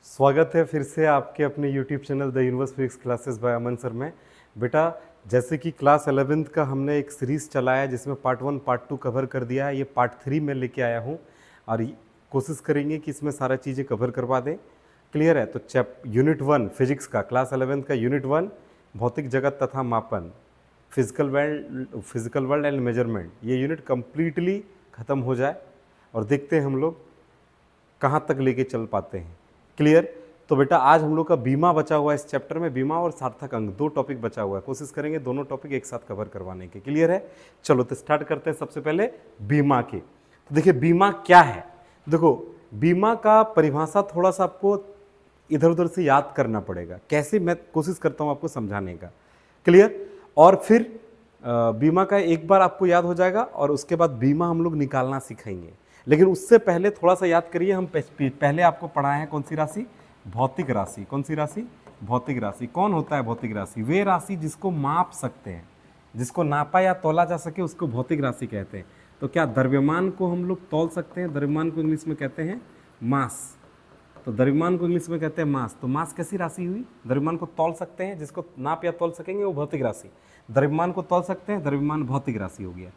स्वागत है फिर से आपके अपने YouTube channel the universe physics classes bye Aman sir में। बेटा जैसे कि क्लास 11th का हमने एक सीरीज़ चलाया जिसमें पार्ट 1 पार्ट 2 कवर कर दिया है, ये पार्ट 3 में लेके आया हूँ और कोशिश करेंगे कि इसमें सारा चीज़ें कवर करवा दें। क्लियर है? तो यूनिट 1 फिजिक्स का क्लास 11th का यूनिट 1 भौतिक जगत तथा मापन, फिजिकल वर्ल्ड एंड मेजरमेंट, ये यूनिट कम्प्लीटली ख़त्म हो जाए और देखते हैं हम लोग कहाँ तक लेके चल पाते हैं। क्लियर? तो बेटा आज हम लोग का बीमा बचा हुआ है, इस चैप्टर में बीमा और सार्थक अंक 2 टॉपिक बचा हुआ है। कोशिश करेंगे दोनों टॉपिक एक साथ कवर करवाने के। क्लियर है? चलो तो स्टार्ट करते हैं सबसे पहले बीमा के। तो देखिए बीमा क्या है। देखो बीमा का परिभाषा थोड़ा सा आपको इधर उधर से याद करना पड़ेगा, कैसे मैं कोशिश करता हूँ आपको समझाने का। क्लियर? और फिर बीमा का एक बार आपको याद हो जाएगा और उसके बाद बीमा हम लोग निकालना सीखेंगे। लेकिन उससे पहले थोड़ा सा याद करिए, हम पहले आपको पढ़ाए हैं कौन सी राशि? भौतिक राशि। कौन सी राशि? भौतिक राशि। कौन होता है भौतिक राशि? वे राशि जिसको माप सकते हैं, जिसको नापा या तोला जा सके उसको भौतिक राशि कहते हैं। तो क्या द्रव्यमान को हम लोग तौल सकते हैं? द्रव्यमान को इंग्लिश में कहते हैं मास। तो द्रव्यमान को इंग्लिश में कहते हैं मास। तो मास कैसी राशि हुई? द्रव्यमान को तौल सकते हैं, जिसको नाप या तौल सकेंगे वो भौतिक राशि। द्रव्यमान को तौल सकते हैं, द्रव्यमान भौतिक राशि हो गया।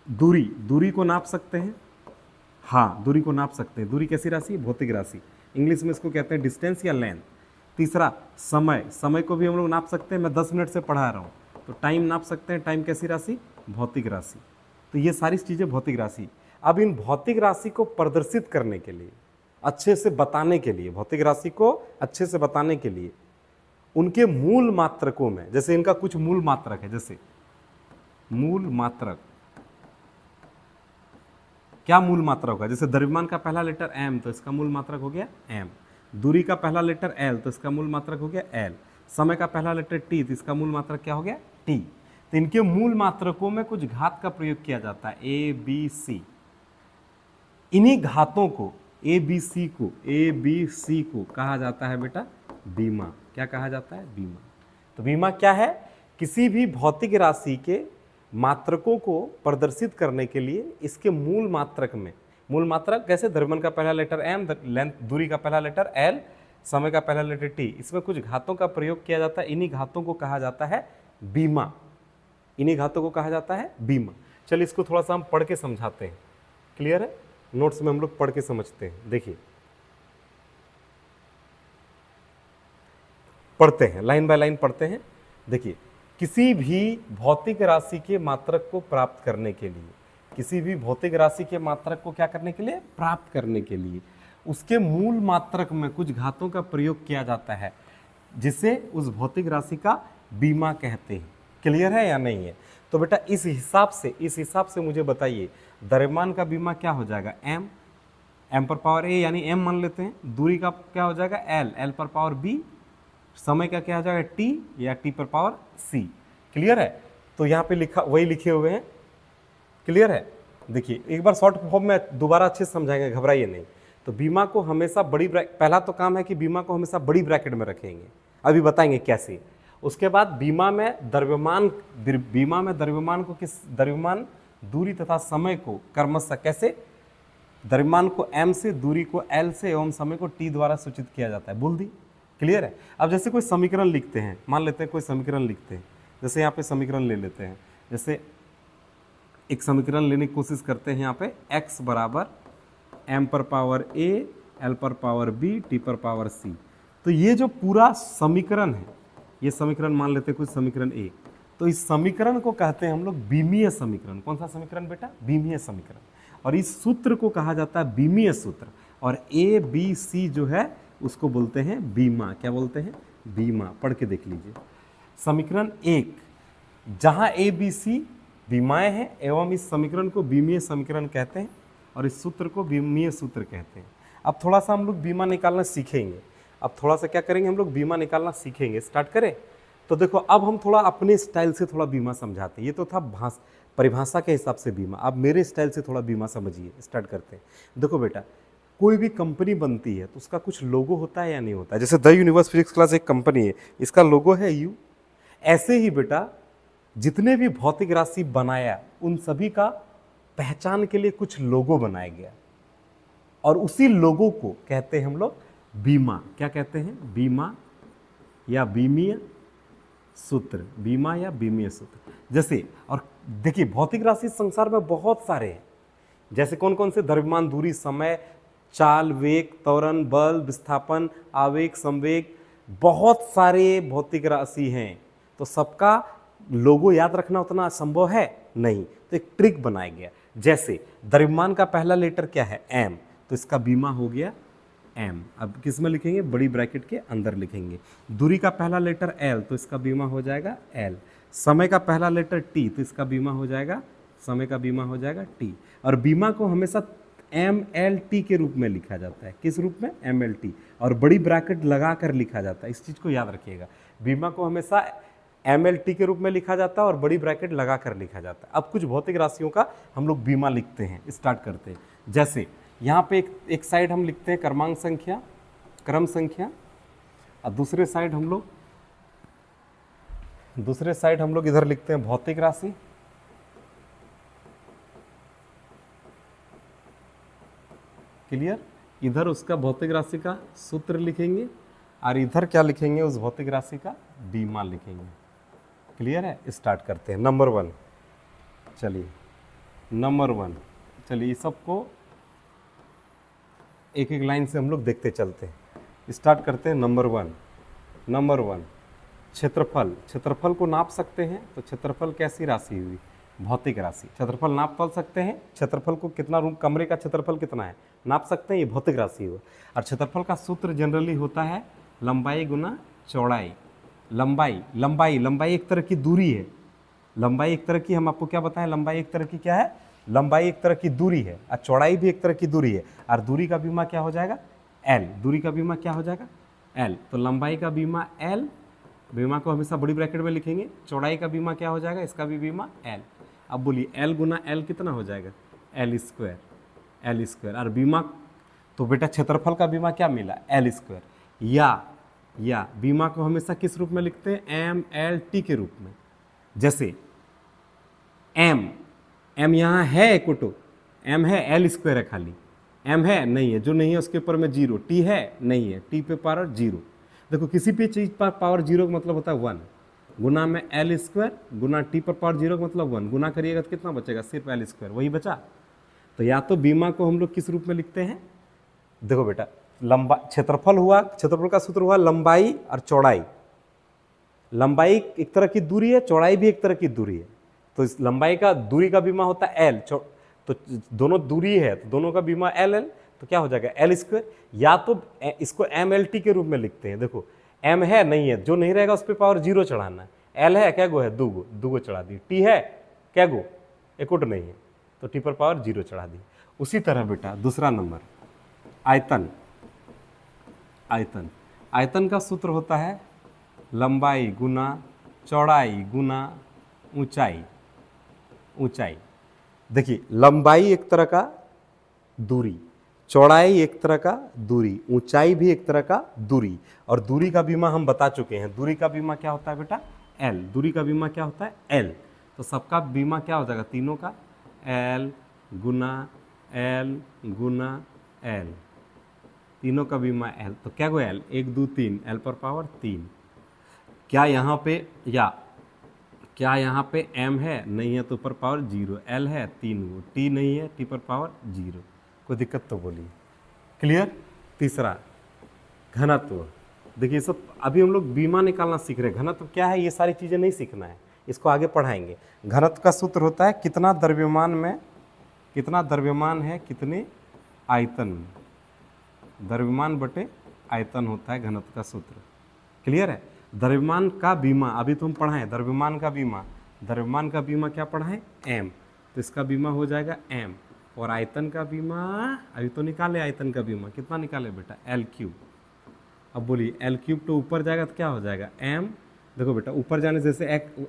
दूरी को नाप सकते हैं, हाँ दूरी को नाप सकते हैं। दूरी कैसी राशि? भौतिक राशि। इंग्लिश में इसको कहते हैं डिस्टेंस या लेंथ। तीसरा समय को भी हम लोग नाप सकते हैं। मैं 10 मिनट से पढ़ा रहा हूँ तो टाइम नाप सकते हैं। टाइम कैसी राशि? भौतिक राशि। तो ये सारी चीज़ें भौतिक राशि। अब इन भौतिक राशि को प्रदर्शित करने के लिए, अच्छे से बताने के लिए, भौतिक राशि को अच्छे से बताने के लिए उनके मूल मात्रकों में, जैसे इनका कुछ मूल मात्रक है, जैसे मूल मात्रक, क्या मूल मात्रक होगा? जैसे द्रव्यमान का पहला लेटर m तो इसका मूल मात्रक हो गया m। दूरी का पहला लेटर l तो इसका मूल मात्रक हो गया l। समय का पहला लेटर t तो इसका मूल मात्रक क्या हो गया? t। तो इनके मूल मात्रकों में कुछ घात का प्रयोग किया जाता है, a b c। इन्हीं घातों को a b c को कहा जाता है बेटा बीमा। क्या कहा जाता है? बीमा। तो बीमा क्या है? किसी भी भौतिक राशि के मात्रकों को प्रदर्शित करने के लिए इसके मूल मात्रक में, मूल मात्रक कैसे? द्रव्यमान का पहला लेटर m, लेंथ दूरी का पहला लेटर l, समय का पहला लेटर t, इसमें कुछ घातों का प्रयोग किया जाता है। इन्हीं घातों को कहा जाता है बीमा। इन्हीं घातों को कहा जाता है बीमा। चलिए इसको थोड़ा सा हम पढ़ के समझाते हैं। क्लियर है? नोट्स में हम लोग पढ़ के समझते हैं। देखिए पढ़ते हैं, लाइन बाय लाइन पढ़ते हैं। देखिए किसी भी भौतिक राशि के मात्रक को प्राप्त करने के लिए, किसी भी भौतिक राशि के मात्रक को क्या करने के लिए? प्राप्त करने के लिए उसके मूल मात्रक में कुछ घातों का प्रयोग किया जाता है, जिसे उस भौतिक राशि का बीमा कहते हैं। क्लियर है या नहीं है? तो बेटा इस हिसाब से मुझे बताइए द्रव्यमान का बीमा क्या हो जाएगा? m पर पावर a यानी m मान लेते हैं। दूरी का क्या हो जाएगा? l पर पावर b। समय का क्या हो जाएगा? t या t पर पावर c। क्लियर है? तो यहाँ पे लिखा वही लिखे हुए हैं। क्लियर है? देखिए एक बार शॉर्ट फॉर्म में दोबारा अच्छे से समझाएंगे, घबराइए नहीं। तो बीमा को हमेशा पहला तो काम है कि बीमा को हमेशा बड़ी ब्रैकेट में रखेंगे, अभी बताएंगे कैसे। उसके बाद बीमा में द्रव्यमान को द्रव्यमान दूरी तथा समय को क्रमशः कैसे? द्रव्यमान को m से, दूरी को l से एवं समय को t द्वारा सूचित किया जाता है। बोल दी? क्लियर है? अब जैसे कोई समीकरण लिखते हैं, मान लेते हैं कोई समीकरण लिखते हैं, जैसे यहाँ पे समीकरण ले लेते हैं। जैसे एक समीकरण लेने की कोशिश करते हैं यहाँ पे, x बराबर m पर पावर a, l पर पावर b, t पर पावर c। तो ये जो पूरा समीकरण है, ये समीकरण मान लेते हैं कुछ समीकरण a। तो इस समीकरण को कहते हैं हम लोग बीमीय समीकरण। कौन सा समीकरण बेटा? बीमीय समीकरण। और इस सूत्र को कहा जाता है बीमीय सूत्र। और a b c जो है उसको बोलते हैं बीमा। क्या बोलते हैं? बीमा। पढ़ के देख लीजिए। समीकरण 1, जहां a b c बीमाएं हैं एवं इस समीकरण को बीमीय समीकरण कहते हैं और इस सूत्र को बीमीय सूत्र कहते हैं। अब थोड़ा सा हम लोग बीमा निकालना सीखेंगे। अब थोड़ा सा क्या करेंगे हम लोग? बीमा निकालना सीखेंगे। स्टार्ट करें? तो देखो अब हम थोड़ा अपने स्टाइल से थोड़ा बीमा समझाते हैं। ये तो था परिभाषा के हिसाब से बीमा, अब मेरे स्टाइल से थोड़ा बीमा समझिए। स्टार्ट करते हैं। देखो बेटा कोई भी कंपनी बनती है तो उसका कुछ लोगो होता है या नहीं होता है? जैसे द यूनिवर्स फिजिक्स क्लास एक कंपनी है, इसका लोगो है यू। ऐसे ही बेटा जितने भी भौतिक राशि बनाया उन सभी का पहचान के लिए कुछ लोगो बनाया गया और उसी लोगो को कहते हैं हम लोग बीमा, क्या कहते हैं, बीमा या बीमीय सूत्र, बीमा या बीमीय सूत्र। जैसे, और देखिए भौतिक राशि संसार में बहुत सारे हैं, जैसे कौन कौन से, द्रव्यमान, दूरी, समय, चाल, वेग, त्वरण, बल, विस्थापन, आवेग, संवेग, बहुत सारे भौतिक राशि हैं। तो सबका लोगो याद रखना उतना संभव है नहीं, तो एक ट्रिक बनाया गया। जैसे द्रव्यमान का पहला लेटर क्या है, एम, तो इसका बीमा हो गया एम। अब किस में लिखेंगे, बड़ी ब्रैकेट के अंदर लिखेंगे। दूरी का पहला लेटर एल, तो इसका बीमा हो जाएगा एल। समय का पहला लेटर टी, तो इसका बीमा हो जाएगा, समय का बीमा हो जाएगा टी। और बीमा को हमेशा एम एल टी के रूप में लिखा जाता है। किस रूप में, एम एल टी, और बड़ी ब्रैकेट लगा कर लिखा जाता है। इस चीज़ को याद रखिएगा, बीमा को हमेशा एम एल टी के रूप में लिखा जाता है और बड़ी ब्रैकेट लगा कर लिखा जाता है। अब कुछ भौतिक राशियों का हम लोग बीमा लिखते हैं, स्टार्ट करते हैं। जैसे यहाँ पे एक साइड हम लिखते हैं क्रमांक संख्या, क्रम संख्या, और दूसरे साइड हम लोग इधर लिखते हैं भौतिक राशि। क्लियर, इधर उसका भौतिक राशि का सूत्र लिखेंगे और इधर क्या लिखेंगे, उस भौतिक राशि का बीमा लिखेंगे। क्लियर है, स्टार्ट करते हैं। नंबर 1, चलिए नंबर 1, चलिए इस सबको एक एक लाइन से हम लोग देखते चलते हैं। स्टार्ट करते हैं। नंबर 1, क्षेत्रफल। क्षेत्रफल को नाप सकते हैं, तो क्षेत्रफल कैसी राशि हुई, भौतिक राशि। क्षेत्रफल नाप पाल सकते हैं, क्षेत्रफल को कितना, रूम कमरे का क्षेत्रफल कितना है नाप सकते हैं, ये भौतिक राशि हुआ। और क्षेत्रफल का सूत्र जनरली होता है लंबाई गुना चौड़ाई। लंबाई एक तरह की दूरी है। लंबाई एक तरह की, हम आपको क्या बताएं, लंबाई एक तरह की क्या है, लंबाई एक तरह की दूरी है, और चौड़ाई भी एक तरह की दूरी है। और दूरी का बीमा क्या हो जाएगा, एल। दूरी का बीमा क्या हो जाएगा, एल। तो लंबाई का बीमा एल, बीमा को हमेशा बड़ी ब्रैकेट में लिखेंगे। चौड़ाई का बीमा क्या हो जाएगा, इसका भी बीमा एल। अब बोलिए एल गुना एल कितना हो जाएगा, एल स्क्वायर। और बीमा, तो बेटा क्षेत्रफल का बीमा क्या मिला, एल स्क्वायर। या बीमा को हमेशा किस रूप में लिखते हैं, एम एल टी के रूप में। जैसे एम यहाँ है, इक्वल एम है, एल स्क्वायर है, खाली एम है नहीं है, जो नहीं है उसके ऊपर में 0, टी है नहीं है, टी पे पावर 0। देखो किसी भी चीज़ पर पावर 0 का मतलब होता है 1, गुना में एल स्क्वायर गुना टी पर पावर 0 का मतलब 1, गुना करिएगा तो कितना बचेगा, सिर्फ एल स्क्वायर, वही बचा। तो या तो बीमा को हम लोग किस रूप में लिखते हैं, देखो बेटा, लंबा क्षेत्रफल हुआ, क्षेत्रफल का सूत्र हुआ लंबाई और चौड़ाई। लंबाई एक तरह की दूरी है, चौड़ाई भी एक तरह की दूरी है। तो इस लंबाई का, दूरी का बीमा होता है एल, तो दोनों दूरी है तो दोनों का बीमा एल एल, तो क्या हो जाएगा एल स्क्वायर। या तो इसको एम एल टी के रूप में लिखते हैं। देखो एम है नहीं है, जो नहीं रहेगा उस पर पावर 0 चढ़ाना है। एल है क्या गो है, 2 चढ़ा दी। टी है क्या गो, इक्वल नहीं है, तो टी पर पावर 0 चढ़ा दी। उसी तरह बेटा दूसरा नंबर, आयतन का सूत्र होता है लंबाई गुना चौड़ाई गुना ऊंचाई। देखिए लंबाई एक तरह का दूरी, चौड़ाई एक तरह का दूरी, ऊंचाई भी एक तरह का दूरी। और दूरी का बीमा हम बता चुके हैं, दूरी का बीमा क्या होता है बेटा, एल। दूरी का बीमा क्या होता है, एल। तो सबका बीमा क्या हो जाएगा, तीनों का एल गुना एल, तीनों का बीमा एल। तो क्या गो एल, 1 2 3, एल पर पावर 3। क्या यहाँ पे एम है नहीं है, तो ऊपर पावर 0, एल है 3 गो, टी नहीं है, टी पर पावर 0। कोई दिक्कत तो बोलिए, क्लियर। तीसरा घनत्व। देखिए सब अभी हम लोग बीमा निकालना सीख रहे हैं, घनत्व क्या है ये सारी चीज़ें नहीं सीखना है, इसको आगे पढ़ाएंगे। घनत्व का सूत्र होता है कितना द्रव्यमान है कितने आयतन में, द्रव्यमान बटे आयतन होता है घनत्व का सूत्र। क्लियर है। द्रव्यमान का बीमा अभी तुम पढ़ाएं, द्रव्यमान का बीमा क्या पढ़ाएं, एम। तो इसका बीमा हो जाएगा एम। और आयतन का बीमा अभी तो निकाले, आयतन का बीमा कितना निकाले बेटा, एल क्यूब। अब बोलिए एल क्यूब तो ऊपर जाएगा तो क्या हो जाएगा, एम। देखो बेटा ऊपर जाने जैसे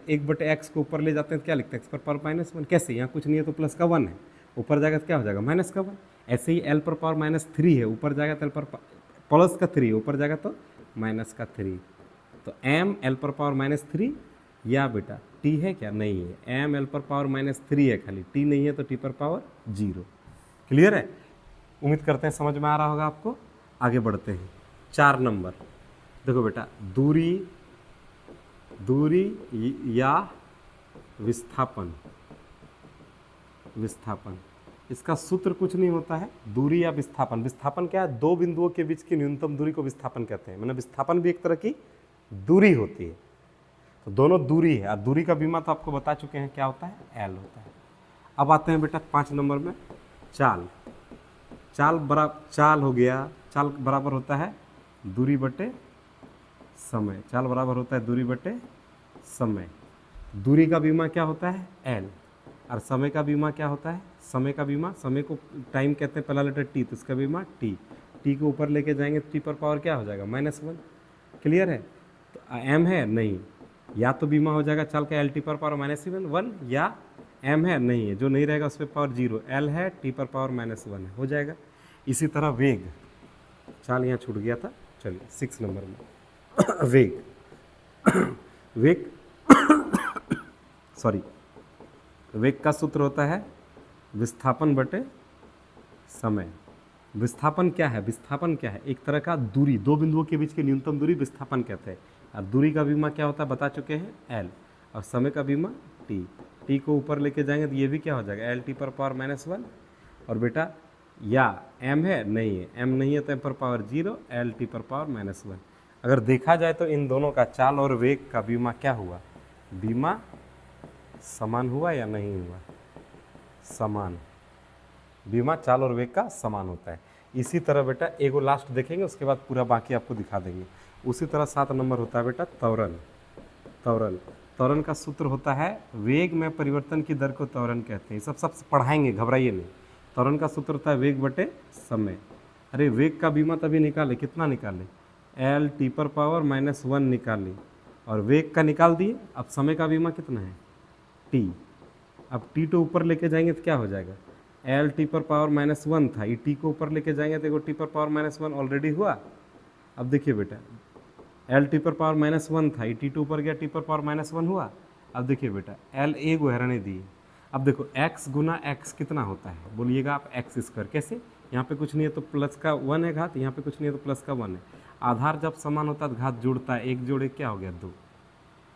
1/x को ऊपर ले जाते हैं तो क्या लिखते हैं, x पर पावर -1। कैसे, यहाँ कुछ नहीं है तो प्लस का 1 है, ऊपर जाएगा तो क्या हो जाएगा, माइनस का 1। ऐसे ही एल पर पावर -3 है, ऊपर जाएगा तो एल पर प्लस का 3 है, ऊपर जाएगा तो माइनस का 3। तो एम एल पर पावर -3, या बेटा टी है क्या, नहीं है, एम एल पर पावर -3 है खाली, टी नहीं है तो टी पर पावर 0। क्लियर है। उम्मीद करते हैं समझ में आ रहा होगा आपको। आगे बढ़ते हैं। 4 नंबर देखो बेटा, दूरी या विस्थापन। इसका सूत्र कुछ नहीं होता है, दूरी या विस्थापन। विस्थापन क्या है? दो बिंदुओं के बीच की न्यूनतम दूरी को विस्थापन कहते हैं। मतलब विस्थापन भी एक तरह की दूरी होती है। तो दोनों दूरी है, और दूरी का बीमा तो आपको बता चुके हैं क्या होता है, एल होता है। अब आते हैं बेटा 5 नंबर में, चाल। चाल हो गया, चाल बराबर होता है दूरी बटे समय। चाल बराबर होता है दूरी बटे समय। दूरी का बीमा क्या होता है, एल। और समय का बीमा क्या होता है, समय का बीमा, समय को टाइम कहते हैं, पहला लेटर टी, तो इसका बीमा टी। टी को ऊपर लेके जाएंगे टी पर पावर क्या हो जाएगा, -1। क्लियर है? तो एम है नहीं, या तो बीमा हो जाएगा चाल का एल टी पर पावर -1, या एम है नहीं है, जो नहीं रहेगा उस पर पावर 0, एल है टी पर पावर -1 है, हो जाएगा। इसी तरह वेग, चाल यहाँ छूट गया था, चलिए 6 नंबर में वेग सॉरी, वेग का सूत्र होता है विस्थापन बटे समय। विस्थापन क्या है? विस्थापन क्या है? एक तरह का दूरी, दो बिंदुओं के बीच की न्यूनतम दूरी विस्थापन कहते हैं। और दूरी का बीमा क्या होता है बता चुके हैं, एल। और समय का बीमा टी। टी को ऊपर लेके जाएंगे तो ये भी क्या हो जाएगा, एल टी पर पावर -1। और बेटा या एम है नहीं है, एम नहीं है तो एम पर पावर 0, एल टी पर पावर -1। अगर देखा जाए तो इन दोनों का, चाल और वेग का बीमा क्या हुआ, बीमा समान हुआ या नहीं हुआ, समान। बीमा चाल और वेग का समान होता है। इसी तरह बेटा एगो लास्ट देखेंगे, उसके बाद पूरा बाकी आपको दिखा देंगे। उसी तरह 7 नंबर होता है बेटा त्वरण। त्वरण का सूत्र होता है वेग में परिवर्तन की दर को त्वरण कहते हैं। सब पढ़ाएंगे, घबराइए नहीं। त्वरण का सूत्र होता है वेग बटे समय। अरे वेग का बीमा तभी निकाले, कितना निकाले, एल टी पर पावर -1 निकाली, और वेग का निकाल दिए। अब समय का बीमा कितना है, टी। अब टी तो ऊपर लेके जाएंगे तो क्या हो जाएगा, एल टी पर पावर -1 था, ये टी को ऊपर लेके जाएंगे तो टी पर पावर -1 ऑलरेडी हुआ। अब देखिए बेटा, एल टी पर पावर -1 था, ये टी टू ऊपर गया, टी पर पावर -1 हुआ। अब देखिए बेटा, एल ए को रहने दिए। अब देखो x गुना x कितना होता है, बोलिएगा आप, x²। कैसे? यहाँ पे कुछ नहीं है तो प्लस का 1 है घात, यहाँ पे कुछ नहीं है तो प्लस का 1 है। आधार जब समान होता है तो घात जुड़ता है, 1 जोड़े क्या हो गया 2।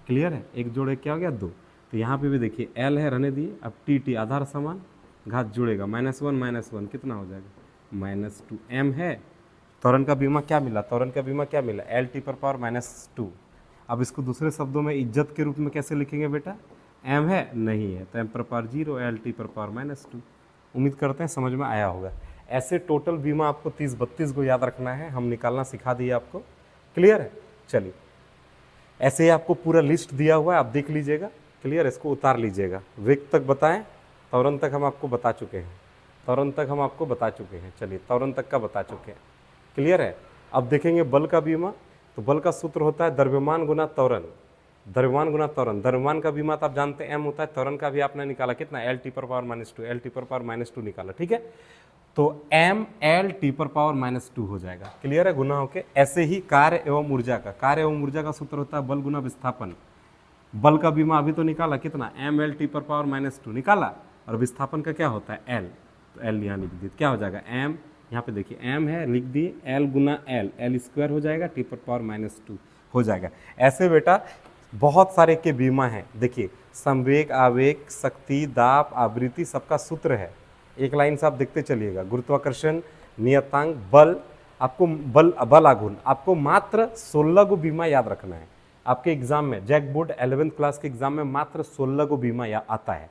क्लियर है? 1 जोड़े क्या हो गया 2। तो यहाँ पे भी देखिए l है, रहने दिए। अब टी आधार समान, घात जुड़ेगा, -1 कितना हो जाएगा, -2। m है, त्वरण का बीमा क्या मिला, त्वरण का बीमा क्या मिला, एल टी पर पावर -2। अब इसको दूसरे शब्दों में इज्जत के रूप में कैसे लिखेंगे बेटा, m है नहीं है तो m पर पावर 0, एल टी पर पावर -2। उम्मीद करते हैं समझ में आया होगा। ऐसे टोटल बीमा आपको 30-32 को याद रखना है, हम निकालना सिखा दिए आपको। क्लियर है? चलिए, ऐसे ही आपको पूरा लिस्ट दिया हुआ है, आप देख लीजिएगा। क्लियर? इसको उतार लीजिएगा। वेग तक बताएं, त्वरण तक हम आपको बता चुके हैं, चलिए त्वरण तक का बता चुके हैं। क्लियर है? अब देखेंगे बल का बीमा। तो बल का सूत्र होता है द्रव्यमान गुना त्वरण। द्रव्यमान का बीमा तो आप जानते हैं m होता है। त्वरण का भी आपने निकाला कितना, एल टी पर पावर -2, एल टी पर पावर -2 निकाला। ठीक है, तो m एल टी पर पावर -2 हो जाएगा। क्लियर है? गुना होके। ऐसे ही कार्य एवं ऊर्जा का सूत्र होता है बल गुना विस्थापन। बल का बीमा अभी तो निकाला कितना, m एल टी पर पावर -2 निकाला, और विस्थापन का क्या होता है, l। तो l यहाँ लिख दिए, क्या हो जाएगा, m, यहाँ पे देखिए m है, लिख दिए, l गुना l² हो जाएगा, टी पर पावर -2 हो जाएगा। ऐसे बेटा बहुत सारे के बीमा हैं। देखिए, संवेग, आवेग, शक्ति, दाब, आवृत्ति, सबका सूत्र है। एक लाइन से आप देखते चलिएगा। गुरुत्वाकर्षण, नियतांक, बल, आपको बल आघूर्ण, आपको मात्र 16 को बीमा याद रखना है। आपके एग्जाम में, जैक बोर्ड 11th क्लास के एग्जाम में मात्र 16 को बीमा आता है।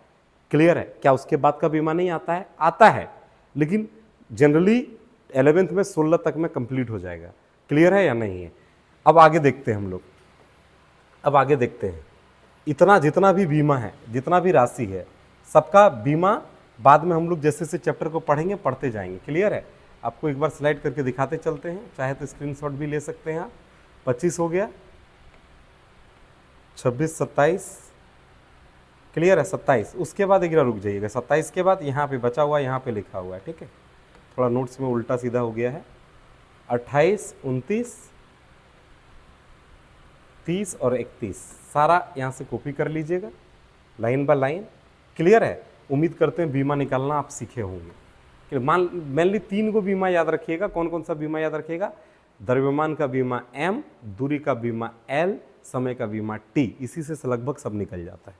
क्लियर है? क्या उसके बाद का बीमा नहीं आता है? आता है, लेकिन जनरली 11th में 16 तक में कंप्लीट हो जाएगा। क्लियर है या नहीं है? अब आगे देखते हैं हम लोग, इतना जितना भी बीमा है, जितना भी राशि है, सबका बीमा बाद में हम लोग जैसे जैसे चैप्टर को पढ़ेंगे पढ़ते जाएंगे। क्लियर है? आपको एक बार स्लाइड करके दिखाते चलते हैं, चाहे तो स्क्रीनशॉट भी ले सकते हैं आप। 25 हो गया, 26, 27, क्लियर है, 27। उसके बाद एक रुक जाइएगा, 27 के बाद यहाँ पे बचा हुआ, यहाँ पे लिखा हुआ है। ठीक है, थोड़ा नोट्स में उल्टा सीधा हो गया है। 28, 29, 30 और 31 सारा यहाँ से कॉपी कर लीजिएगा, लाइन बाय लाइन। क्लियर है? उम्मीद करते हैं बीमा निकालना आप सीखे होंगे। मेनली 3 को बीमा याद रखिएगा। कौन कौन सा बीमा याद रखिएगा, द्रव्यमान का बीमा m, दूरी का बीमा l, समय का बीमा t। इसी से लगभग सब निकल जाता है।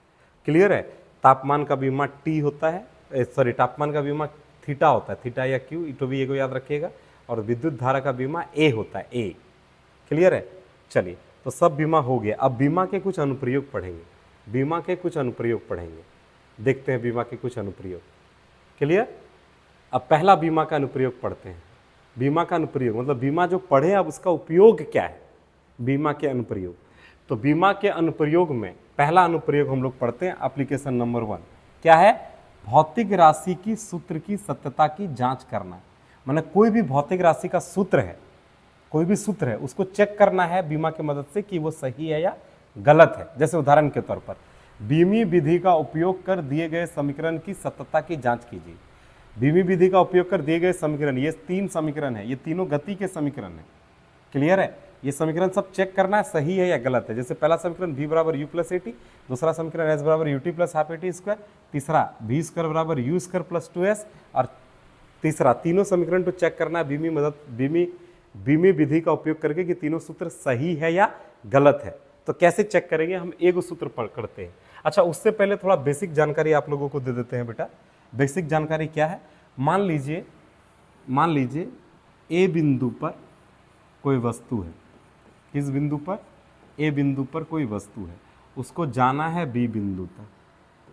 क्लियर है? तापमान का बीमा t होता है, सॉरी तापमान का बीमा थीटा होता है, थीटा या q, तो भी ये को याद रखिएगा। और विद्युत धारा का बीमा a होता है, a। क्लियर है? चलिए, तो सब बीमा हो गया। अब बीमा के कुछ अनुप्रयोग पढ़ेंगे, बीमा के कुछ अनुप्रयोग पढ़ेंगे। देखते हैं बीमा के कुछ अनुप्रयोग। क्लियर? अब पहला बीमा का अनुप्रयोग पढ़ते हैं। बीमा का अनुप्रयोग मतलब बीमा जो पढ़े अब उसका उपयोग क्या है, बीमा के अनुप्रयोग। तो बीमा के अनुप्रयोग में पहला अनुप्रयोग हम लोग पढ़ते हैं एप्लीकेशन नंबर 1। क्या है? भौतिक राशि की सूत्र की सत्यता की जांच करना। माने कोई भी भौतिक राशि का सूत्र है, कोई भी सूत्र है, उसको चेक करना है बीमा की मदद से कि वो सही है या गलत है। जैसे उदाहरण के तौर पर बीमी विधि का उपयोग कर दिए गए समीकरण की सत्यता की जांच कीजिए। बीमी विधि का उपयोग कर दिए गए समीकरण, ये 3 समीकरण है, ये तीनों गति के समीकरण है। क्लियर है? ये समीकरण सब चेक करना है सही है या गलत है। जैसे पहला समीकरण v बराबर u प्लस at, दूसरा समीकरण s बराबर ut plus half at square, तीसरा v स्क्वायर बराबर u स्क्वायर प्लस 2s, और तीसरा तीनों समीकरण को चेक करना है बीमी विधि का उपयोग करके कि तीनों सूत्र सही है या गलत है। तो कैसे चेक करेंगे? हम एक सूत्र पढ़ करते हैं। अच्छा, उससे पहले थोड़ा बेसिक जानकारी आप लोगों को दे देते हैं बेटा। बेसिक जानकारी क्या है? मान लीजिए ए बिंदु पर कोई वस्तु है। किस बिंदु पर? ए बिंदु पर कोई वस्तु है, उसको जाना है बी बिंदु तक।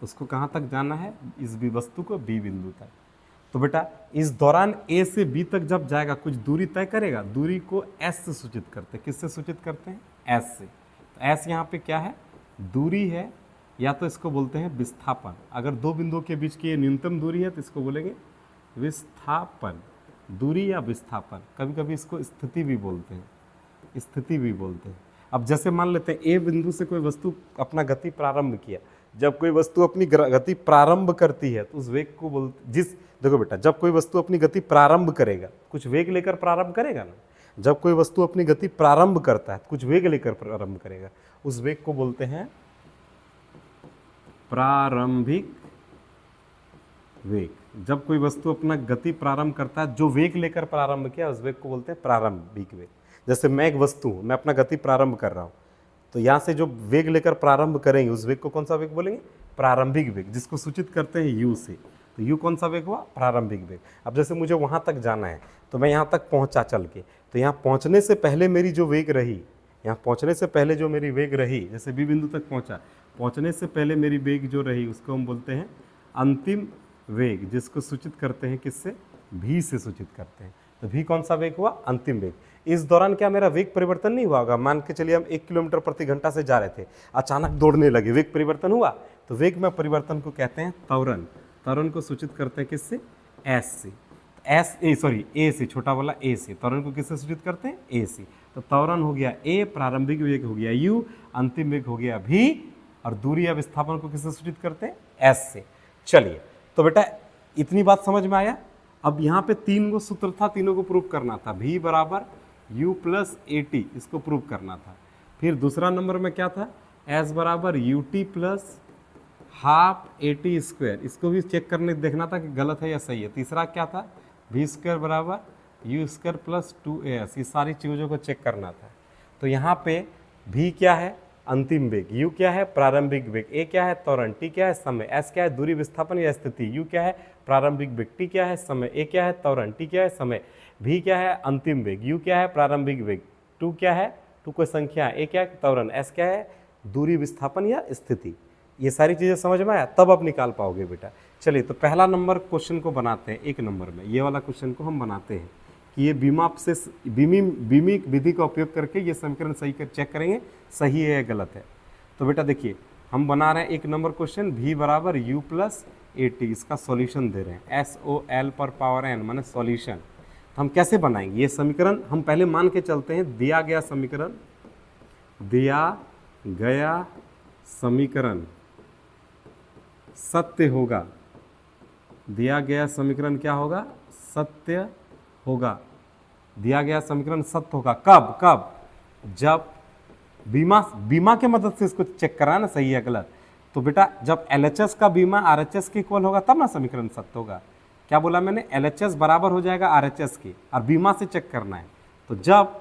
उसको कहाँ तक जाना है? इस भी वस्तु को बी बिंदु तक। तो बेटा इस दौरान ए से बी तक जब जाएगा कुछ दूरी तय करेगा। दूरी को एस से सूचित करते हैं। किससे सूचित करते हैं? एस से। तो एस यहाँ पे क्या है? दूरी है, या तो इसको बोलते हैं विस्थापन। अगर दो बिंदुओं के बीच की ये न्यूनतम दूरी है तो इसको बोलेंगे विस्थापन, दूरी या विस्थापन। कभी कभी इसको स्थिति भी बोलते हैं, स्थिति भी बोलते हैं। अब जैसे मान लेते हैं ए बिंदु से कोई वस्तु अपना गति प्रारंभ किया। जब कोई वस्तु अपनी गति प्रारंभ करती है तो उस वेग को बोलते, देखो बेटा, जब कोई वस्तु अपनी गति प्रारंभ करेगा, कुछ वेग लेकर प्रारंभ करेगा ना। जब कोई वस्तु अपनी गति प्रारंभ करता है कुछ वेग लेकर प्रारंभ करेगा, उस वेग को बोलते हैं प्रारंभिक वेग। जब कोई वस्तु अपना गति प्रारंभ करता है, जो वेग लेकर प्रारंभ किया उस वेग को बोलते हैं प्रारंभिक वेग। जैसे मैं एक वस्तु हूं, मैं अपना गति प्रारंभ कर रहा हूं, तो यहां से जो वेग लेकर प्रारंभ करेंगे उस वेग को कौन सा वेग बोलेंगे? प्रारंभिक वेग, जिसको सूचित करते हैं u से। तो u कौन सा वेग हुआ? प्रारंभिक वेग। अब जैसे मुझे वहां तक जाना है तो मैं यहां तक पहुंचा चल के, तो यहां पहुंचने से पहले मेरी जो वेग रही, यहाँ पहुंचने से पहले जो मेरी वेग रही, जैसे बी बिंदु तक पहुंचा, पहुंचने से पहले मेरी वेग जो रही उसको हम बोलते हैं अंतिम वेग, जिसको सूचित करते हैं किससे? v से सूचित करते हैं। तो v कौन सा वेग हुआ? अंतिम वेग। इस दौरान क्या मेरा वेग परिवर्तन नहीं हुआ होगा? मान के चलिए हम 1 किलोमीटर प्रति घंटा से जा रहे थे, अचानक दौड़ने लगे, वेग परिवर्तन हुआ। तो वेग में परिवर्तन को कहते हैं त्वरण। त्वरण को सूचित करते हैं किससे? s से। ए से, छोटा वाला a से। त्वरण को किससे सूचित करते हैं? a से। तो त्वरण हो गया a, प्रारंभिक वेग हो गया u, अंतिम वेग हो गया v, और दूरी या विस्थापन को किससे सूचित करते हैं? s से। चलिए, तो बेटा इतनी बात समझ में आया। अब यहाँ पे 3 गो सूत्र था, तीनों को प्रूव करना था। v बराबर u प्लस at, इसको प्रूव करना था। फिर दूसरा नंबर में क्या था? s बराबर ut plus half at square, इसको भी चेक करने देखना था कि गलत है या सही है। तीसरा क्या था? v स्क्वायर बराबर u स्क्वायर प्लस 2as, ये सारी चीज़ों को चेक करना था। तो यहाँ पे v क्या है? अंतिम वेग। u क्या है? प्रारंभिक वेग। a क्या है? त्वरण। t क्या है? समय। s क्या है? दूरी, विस्थापन या स्थिति। u क्या है? प्रारंभिक वेग। t क्या है? समय। a क्या है? त्वरण। t क्या है? समय। v क्या है? अंतिम वेग। u क्या है? प्रारंभिक वेग। 2 क्या है? 2 कोई संख्या है। a क्या है? त्वरण। s क्या है? दूरी, विस्थापन या स्थिति। ये सारी चीज़ें समझ में आया, तब आप निकाल पाओगे बेटा। चलिए, तो पहला नंबर क्वेश्चन को बनाते हैं। 1 नंबर में ये वाला क्वेश्चन को हम बनाते हैं कि ये बीमी विधि का उपयोग करके ये समीकरण सही कर चेक करेंगे सही है या गलत है। तो बेटा देखिए, हम बना रहे हैं 1 नंबर क्वेश्चन, v बराबर u प्लस at, इसका सॉल्यूशन दे रहे हैं। SOL पर पावर n माने सॉल्यूशन। तो हम कैसे बनाएंगे ये समीकरण? हम पहले मान के चलते हैं दिया गया समीकरण सत्य होगा। दिया गया समीकरण क्या होगा? सत्य होगा। दिया गया समीकरण सत्य होगा। कब? जब बीमा के मदद से इसको चेक करा ना सही है गलत। तो बेटा जब LHS का बीमा RHS के इक्वल होगा तब ना समीकरण सत्य होगा। क्या बोला मैंने? LHS बराबर हो जाएगा RHS के, और बीमा से चेक करना है। तो जब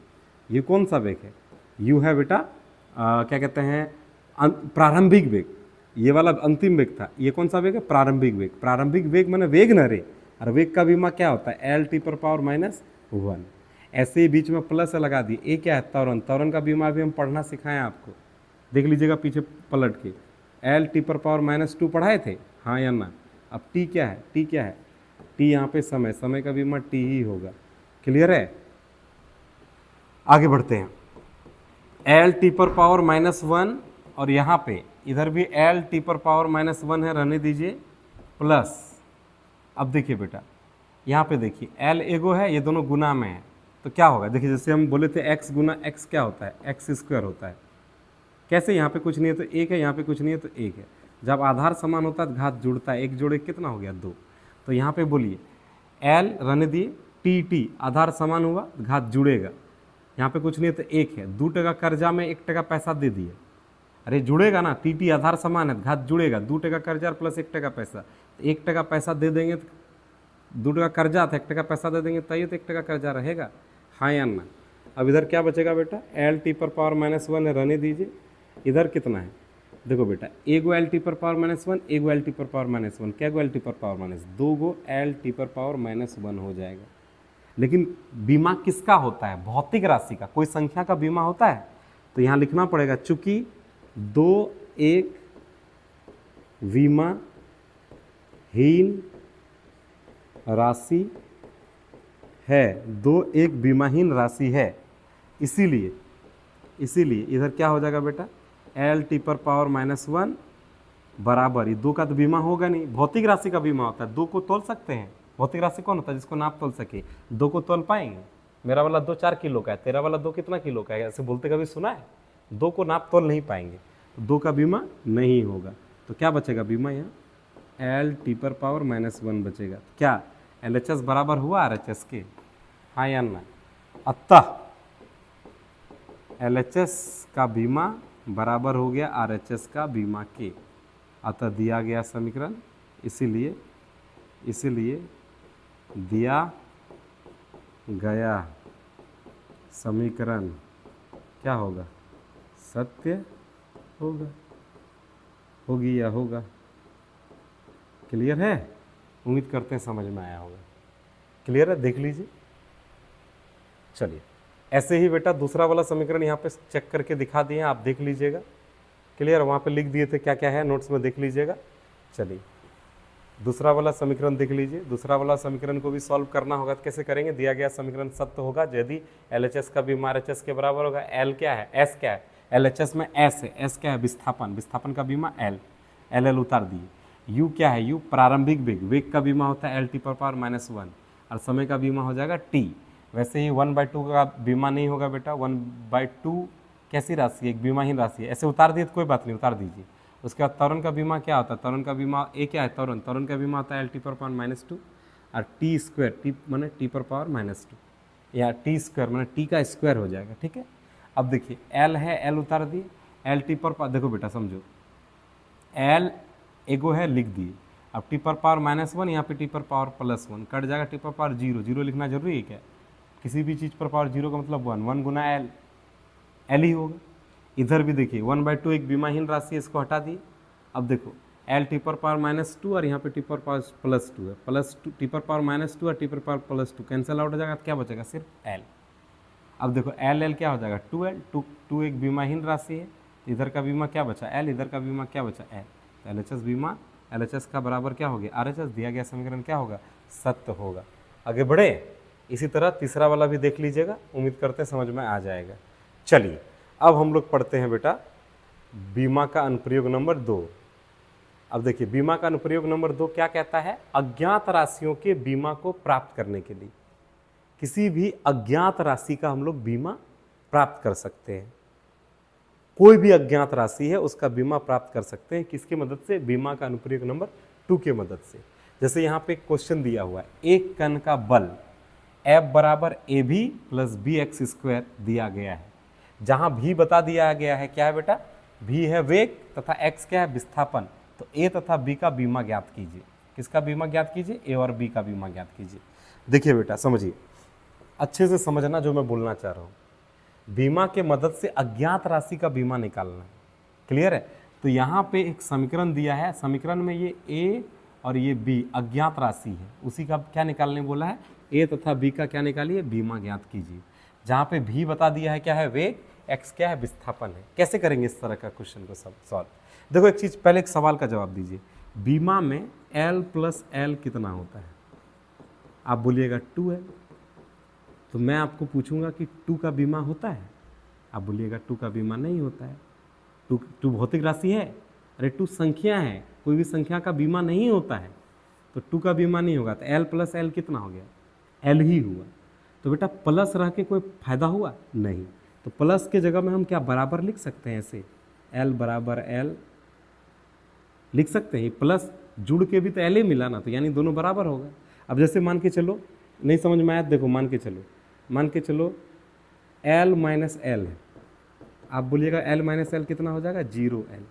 ये कौन सा वेग है, यू है बेटा क्या कहते हैं प्रारंभिक वेग, ये वाला अंतिम वेग था, ये कौन सा वेग है प्रारंभिक वेग। प्रारंभिक वेग माने वेग न रे, और वेग का बीमा क्या होता है एल टी पर पावर -1। ऐसे ही बीच में प्लस लगा दिए, ए क्या है त्वरण, त्वरण का बीमा भी हम पढ़ना सिखाएं आपको, देख लीजिएगा पीछे पलट के, एल टी पर पावर -2 पढ़ाए थे हाँ या ना। अब टी क्या है, टी क्या है, टी यहाँ पे समय, समय का बीमा टी ही होगा। क्लियर है, आगे बढ़ते हैं। एल टी पर पावर -1 और यहाँ पे इधर भी एल टी पर पावर -1 है, रहने दीजिए प्लस। अब देखिए बेटा यहाँ पे देखिए एल एगो है, ये दोनों गुना में है, तो क्या होगा देखिए, जैसे हम बोले थे x गुना x क्या होता है x² होता है। कैसे, यहाँ पे कुछ नहीं है तो 1 है, यहाँ पे कुछ नहीं है तो 1 है। जब आधार समान होता है तो घात जुड़ता है, 1 जोड़े कितना हो गया 2। तो यहाँ पे बोलिए l रहने दिए टी टी, आधार समान हुआ घात जुड़ेगा, यहाँ पे कुछ नहीं है तो 1 है, 2 टका कर्जा में 1 टका पैसा दे दिए, अरे जुड़ेगा ना, टी टी आधार समान है घात जुड़ेगा, 2 टका कर्जा प्लस 1 टका पैसा, 1 टका पैसा दे देंगे तो 2 टका कर्जा था, 1 टका पैसा दे देंगे तभी तो 1 टका कर्जा रहेगा, हाँ या ना। अब इधर क्या बचेगा बेटा एल टी पर पावर -1 है, रहने दीजिए। इधर कितना है देखो बेटा, एगो एल टी पर पावर -1, एगो एल टी पर पावर -1, क्या गो एल टी पर पावर माइनस, 2 गो एल टी पर पावर -1 हो जाएगा। लेकिन बीमा किसका होता है, भौतिक राशि का, कोई संख्या का बीमा होता है, तो यहाँ लिखना पड़ेगा चूंकि 2 एक बीमाहीन राशि है, 2 एक बीमाहीन राशि है, इसीलिए इधर क्या हो जाएगा बेटा एल टी पर पावर -1 बराबर, ये 2 का तो बीमा होगा नहीं, भौतिक राशि का बीमा होता है, 2 को तोल सकते हैं, भौतिक राशि कौन होता है जिसको नाप तोल सके, 2 को तोल पाएंगे, मेरा वाला 2 4 किलो का है, तेरा वाला 2 कितना किलो का है, ऐसे बोलते कभी सुना है, 2 को नाप तोल नहीं पाएंगे, 2 का बीमा नहीं होगा। तो क्या बचेगा बीमा यहाँ एल टी पर पावर -1 बचेगा। क्या एल एच एस बराबर हुआ आर एच एस के, हाँ या ना। अतः एल एच एस का बीमा बराबर हो गया आर एच एस का बीमा के, अतः दिया गया समीकरण, इसीलिए दिया गया समीकरण क्या होगा सत्य होगा, होगी या होगा। क्लियर है, उम्मीद करते हैं समझ में आया होगा। क्लियर है, देख लीजिए। चलिए ऐसे ही बेटा दूसरा वाला समीकरण यहाँ पे चेक करके दिखा दिए, आप देख लीजिएगा। क्लियर, वहाँ पे लिख दिए थे क्या क्या है, नोट्स में देख लीजिएगा। चलिए दूसरा वाला समीकरण देख लीजिए। दूसरा वाला समीकरण को भी सॉल्व करना होगा, तो कैसे करेंगे, दिया गया समीकरण सत्य होगा यदि एल एच एस का बीमा आर एच एस के बराबर होगा। एल क्या है, एस क्या है, एल एच एस में एस है, एस क्या है विस्थापन, विस्थापन का बीमा एल, एल एल उतार दिए। यू क्या है, यू प्रारंभिक वेग, वेग का बीमा होता है एल टी पर पावर -1 और समय का बीमा हो जाएगा टी। वैसे ही 1/2 का बीमा नहीं होगा बेटा, 1/2 कैसी राशि है, एक बीमाहीन राशि है, ऐसे उतार दिए तो कोई बात नहीं, उतार दीजिए। उसके बाद त्वरण का बीमा क्या होता है, त्वरण का बीमा ए क्या है, त्वरण का बीमा होता है एल टी पर पावर -2 और टी स्क्वायर, टी माने टी पर पावर -2 या टी स्क्वायर माने टी का स्क्वायर हो जाएगा। ठीक है, अब देखिए एल है, एल उतार दिए, एल टी पर देखो बेटा समझो, एल एगो है लिख दिए, अब टी पर पावर -1 यहाँ पे टी पर पावर +1 कट जाएगा, टी पर पावर 0, 0 लिखना जरूरी है क्या, किसी भी चीज़ पर पावर 0 का मतलब 1, 1 गुना एल, एल ही होगा। इधर भी देखिए 1/2 एक बीमाहीन राशि है, इसको हटा दिए। अब देखो एल टी पर पावर -2 और यहाँ पे टी पर पावर +2 है, +2 टी पर पावर -2 और टी पर पावर +2 कैंसिल आउट हो जाएगा, तो क्या बचेगा सिर्फ एल। अब देखो एल एल क्या हो जाएगा 2L, 2 एक बीमाहीन राशि है, इधर का बीमा क्या बचा एल, इधर का बीमा क्या बचा एल, तो एल एच एस बीमा एल एच एस का बराबर क्या हो गया आर एच एस, दिया गया समीकरण क्या होगा सत्य होगा। आगे बढ़े, इसी तरह तीसरा वाला भी देख लीजिएगा, उम्मीद करते हैं समझ में आ जाएगा। चलिए अब हम लोग पढ़ते हैं बेटा बीमा का अनुप्रयोग नंबर 2। अब देखिए बीमा का अनुप्रयोग नंबर 2 क्या कहता है, अज्ञात राशियों के बीमा को प्राप्त करने के लिए। किसी भी अज्ञात राशि का हम लोग बीमा प्राप्त कर सकते हैं। कोई भी अज्ञात राशि है उसका बीमा प्राप्त कर सकते हैं, किसकी मदद से? बीमा का अनुप्रयोग नंबर 2 की मदद से। जैसे यहाँ पे क्वेश्चन दिया हुआ है, एक कण का बल F बराबर AB प्लस BX² दिया गया है, जहां भी बता दिया गया है क्या है बेटा? भी है वेग तथा x क्या है? विस्थापन। तो A तथा B का बीमा ज्ञात कीजिए। किसका बीमा ज्ञात कीजिए? A और B का बीमा ज्ञात कीजिए। देखिए बेटा समझिए, अच्छे से समझना जो मैं बोलना चाह रहा हूं। बीमा के मदद से अज्ञात राशि का बीमा निकालना है, क्लियर है? तो यहाँ पे एक समीकरण दिया है, समीकरण में ये A और ये B अज्ञात राशि है, उसी का क्या निकालने बोला है? A तथा B का क्या निकालिए? बीमा ज्ञात कीजिए। जहाँ पे भी बता दिया है क्या है? वेग, x क्या है? विस्थापन है। कैसे करेंगे इस तरह का क्वेश्चन को सॉल्व? देखो एक चीज, पहले एक सवाल का जवाब दीजिए। बीमा में L प्लस L कितना होता है? आप बोलिएगा 2 है, तो मैं आपको पूछूंगा कि 2 का बीमा होता है? आप बोलिएगा 2 का बीमा नहीं होता है। 2 भौतिक राशि है, अरे 2 संख्या है, कोई भी संख्या का बीमा नहीं होता है, तो 2 का बीमा नहीं होगा। तो L प्लस L कितना हो गया? L ही हुआ। तो बेटा प्लस रह के कोई फायदा हुआ? नहीं। तो प्लस के जगह में हम क्या बराबर लिख सकते हैं? ऐसे L बराबर L लिख सकते हैं। प्लस जुड़ के भी तो L ही मिला ना, तो यानी दोनों बराबर होगा। अब जैसे मान के चलो, नहीं समझ में आया, देखो मान के चलो L माइनस L है। आप बोलिएगा L माइनस L कितना हो जाएगा? 0L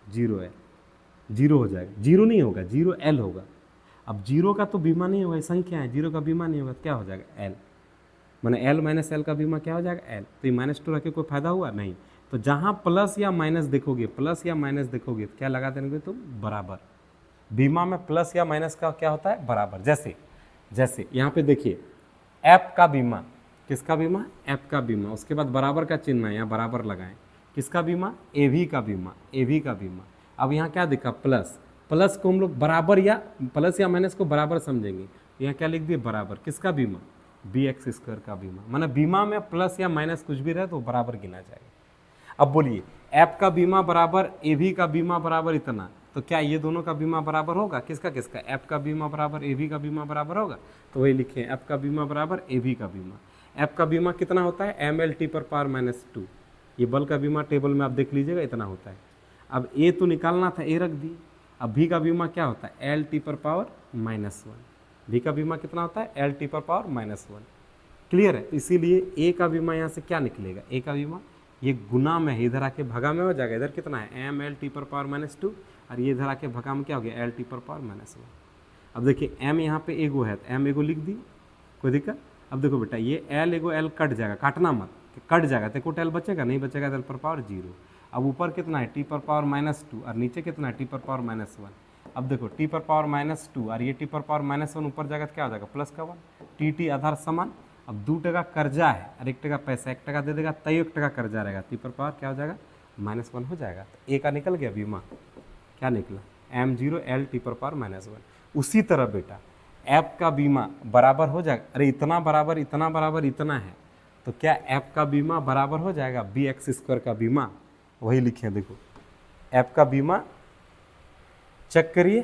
जीरो हो जाएगा। जीरो नहीं होगा, 0L होगा। अब जीरो का तो बीमा नहीं होगा, संख्या है, जीरो का बीमा नहीं होगा, तो क्या हो जाएगा? L। माने L माइनस L का बीमा क्या हो जाएगा? L। तो ये -2 रख के कोई फायदा हुआ? नहीं। तो जहाँ प्लस या माइनस देखोगे, तो क्या लगा देंगे तुम? बराबर। बीमा में प्लस या माइनस का क्या होता है? बराबर। जैसे यहाँ पे देखिए, F का बीमा, किसका बीमा? F का बीमा। उसके बाद बराबर का चिन्ह है, यहाँ बराबर लगाएं। किसका बीमा? AV का बीमा। अब यहाँ क्या दिखा? प्लस को हम लोग बराबर या प्लस या माइनस को बराबर समझेंगे। यहाँ क्या लिख दिए? बराबर। किसका बीमा? BX² का बीमा। माना बीमा में प्लस या माइनस कुछ भी रहे तो बराबर गिना जाएगा। अब बोलिए, F का बीमा बराबर AV का बीमा बराबर इतना, तो क्या ये दोनों का बीमा बराबर होगा? किसका? F का बीमा बराबर AV का बीमा बराबर होगा। तो वही लिखें, F का बीमा बराबर AV का बीमा। F का बीमा कितना होता है? mLT/-2। ये बल का बीमा टेबल में आप देख लीजिएगा, इतना होता है। अब A तो निकालना था, A रख दिए। अब V का बीमा क्या होता है? LT/-1। V का बीमा कितना होता है? LT/-1। क्लियर है? इसीलिए A का बीमा यहाँ से क्या निकलेगा? A का बीमा ये गुना में है, इधर आके भगा में हो जाएगा। इधर कितना है? mLT/-2, और ये इधर आके भगा में क्या हो गया? LT/-1। अब देखिए M यहाँ पे एगो है, तो M एगो लिख दी, कोई दिक्कत? अब देखो बेटा, ये L एगो L कट जाएगा, काटना मत, कट जाएगा तो कोई L बचेगा नहीं, बचेगा L/0। अब ऊपर कितना है? T/-2, और नीचे कितना है? T/-1। अब देखो T/-2 और ये T/-1 ऊपर जाएगा तो क्या हो जाएगा? प्लस का 1। T आधार समान। अब 2 टका कर्जा है और 1 टका पैसा, 1 टका दे देगा, तय 1 टका कर्जा रहेगा, T/- क्या हो जाएगा? -1 हो जाएगा। तो A का निकल गया बीमा। क्या निकला? M0L T/-1। उसी तरह बेटा F का बीमा बराबर हो जाएगा, अरे इतना बराबर इतना है, तो क्या F का बीमा बराबर हो जाएगा BX² का बीमा? वही लिखे, देखो F का बीमा चेक करिए,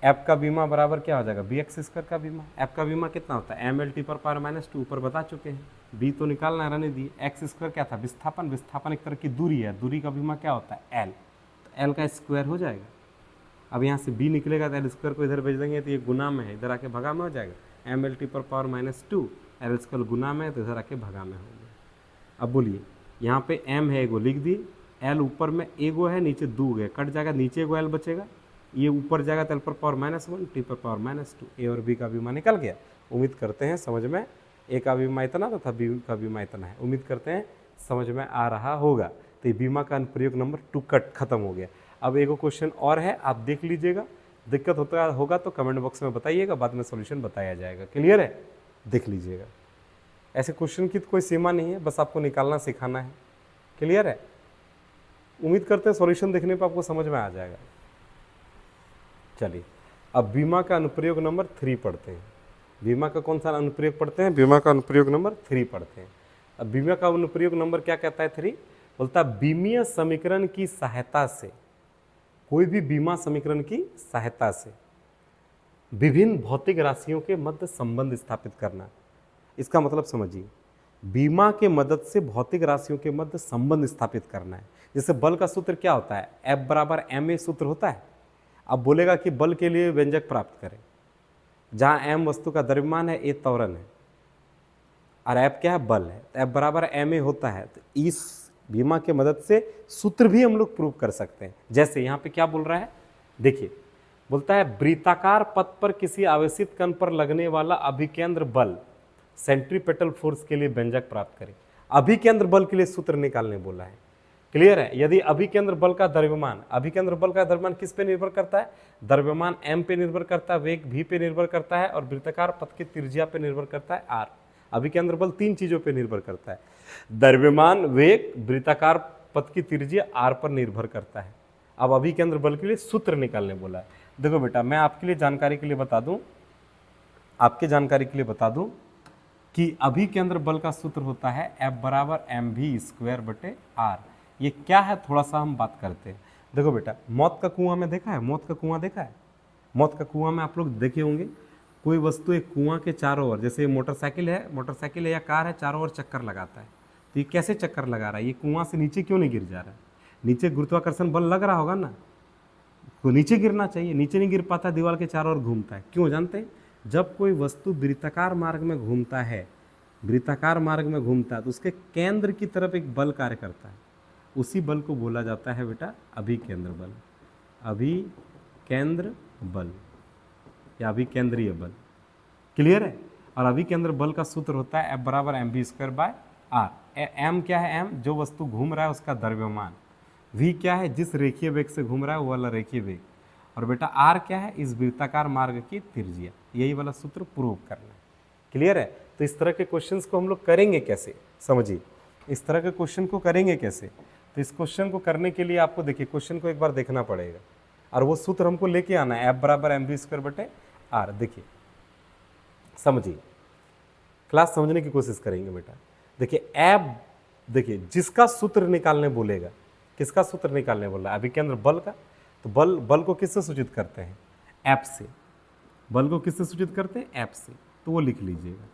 F का बीमा बराबर क्या हो जाएगा? BX² का बीमा। F का बीमा कितना होता है? mLT/-2, ऊपर बता चुके हैं। B तो निकालना रहने दिए। x² क्या था? विस्थापन एक तरह की दूरी है, दूरी का बीमा क्या होता है? L। तो L का स्क्वायर हो जाएगा। अब यहाँ से B निकलेगा तो L² को इधर भेज देंगे, तो ये गुना में है, इधर आके भगा में हो जाएगा। mLT/-2, L² गुना में है, तो इधर आके भगा में हो गया। अब बोलिए, यहाँ पे M है एगो लिख दिए, L ऊपर में एगो है, नीचे 2 गए, कट जाएगा, नीचे एगो L बचेगा, ये ऊपर जाएगा तो L/-1, T/-2। A और B का बीमा निकल गया। उम्मीद करते हैं समझ में, A का बीमा इतना तथा B का बीमा इतना है। उम्मीद करते हैं समझ में आ रहा होगा। तो ये बीमा का अनुप्रयोग नंबर 2 कट खत्म हो गया। अब एक क्वेश्चन और है, आप देख लीजिएगा, दिक्कत होगा तो कमेंट बॉक्स में बताइएगा, बाद में सॉल्यूशन बताया जाएगा। क्लियर है? देख लीजिएगा। ऐसे क्वेश्चन की तो कोई सीमा नहीं है, बस आपको निकालना सिखाना है। क्लियर है? उम्मीद करते हैं सॉल्यूशन देखने पर आपको समझ में आ जाएगा। चलिए अब बीमा का अनुप्रयोग नंबर 3 पढ़ते हैं। बीमा का कौन सा अनुप्रयोग पढ़ते हैं? बीमा का अनुप्रयोग नंबर 3 पढ़ते हैं। अब बीमा का अनुप्रयोग नंबर क्या कहता है? 3 बोलता है बीमीय समीकरण की सहायता से, कोई भी बीमा समीकरण की सहायता से विभिन्न भौतिक राशियों के मध्य संबंध स्थापित करना। इसका मतलब समझिए, बीमा के मदद से भौतिक राशियों के मध्य संबंध स्थापित करना है। जैसे बल का सूत्र क्या होता है, F बराबर ma सूत्र होता है। अब बोलेगा कि बल के लिए व्यंजक प्राप्त करें, जहाँ m वस्तु का द्रव्यमान है, a त्वरण है और F क्या है, बल है। तो F बराबर ma होता है। तो इस बीमा के मदद से सूत्र भी हम लोग प्रूव कर सकते हैं। जैसे यहाँ पे क्या बोल रहा है, देखिए बोलता है वृत्ताकार पथ पर किसी आवेशित कण पर लगने वाला अभिकेंद्र बल सेंट्रीपेटल फोर्स के लिए व्यंजक प्राप्त करें। अभिकेंद्र बल के लिए सूत्र निकालने बोला है। क्लियर है। यदि अभिकेंद्र बल का द्रव्यमान किस पे निर्भर करता है, द्रव्यमान m पे निर्भर करता है, वेग v पे निर्भर करता है और वृत्ताकार पथ की त्रिज्या पे निर्भर करता है r। अभिकेंद्र बल 3 चीजों पे निर्भर करता है, द्रव्यमान, वेग, वृत्ताकार पथ की त्रिज्या r पर निर्भर करता है। अब अभिकेंद्र बल के लिए सूत्र निकालने बोला है। देखो बेटा, मैं आपके लिए जानकारी के लिए बता दूं कि अभिकेंद्र बल का सूत्र होता है F बराबर mv² बटे r। ये क्या है, थोड़ा सा हम बात करते हैं। देखो बेटा, मौत का कुआं में देखा है, मौत का कुआं में आप लोग देखे होंगे, कोई वस्तु एक कुआं के चारों ओर, जैसे मोटरसाइकिल है या कार है, चारों ओर चक्कर लगाता है। तो ये कैसे चक्कर लगा रहा है, ये कुआं से नीचे क्यों नहीं गिर जा रहा है, नीचे गुरुत्वाकर्षण बल लग रहा होगा ना, तो नीचे गिरना चाहिए, नीचे नहीं गिर पाता, दीवार के चारों ओर घूमता है। क्यों जानते हैं, जब कोई वस्तु वृत्ताकार मार्ग में घूमता है तो उसके केंद्र की तरफ एक बल कार्य करता है, उसी बल को बोला जाता है बेटा अभिकेंद्र बल या अभिकेंद्रीय बल। क्लियर है। और अभिकेंद्र बल का सूत्र होता है F बराबर mv² बाय r। m क्या है, m जो वस्तु घूम रहा है उसका द्रव्यमान, v क्या है जिस रेखीय वेग से घूम रहा है वो वाला रेखीय वेग, और बेटा r क्या है इस वृत्ताकार मार्ग की त्रिज्या। यही वाला सूत्र प्रूव करना है। क्लियर है। तो इस तरह के क्वेश्चंस को हम लोग करेंगे कैसे, समझिए, इस तरह के क्वेश्चन को करेंगे कैसे। तो इस क्वेश्चन को करने के लिए आपको देखिए क्वेश्चन को एक बार देखना पड़ेगा और वो सूत्र हमको लेके आना है F बराबर mv² बटे r। देखिए समझिए, क्लास समझने की कोशिश करेंगे बेटा। देखिए F, देखिए जिसका सूत्र निकालने बोलेगा, किसका सूत्र निकालने बोल रहा है, अभिकेंद्र बल का। तो बल को किससे सूचित करते हैं, F से। बल को किससे सूचित करते हैं, F से। तो वो लिख लीजिएगा।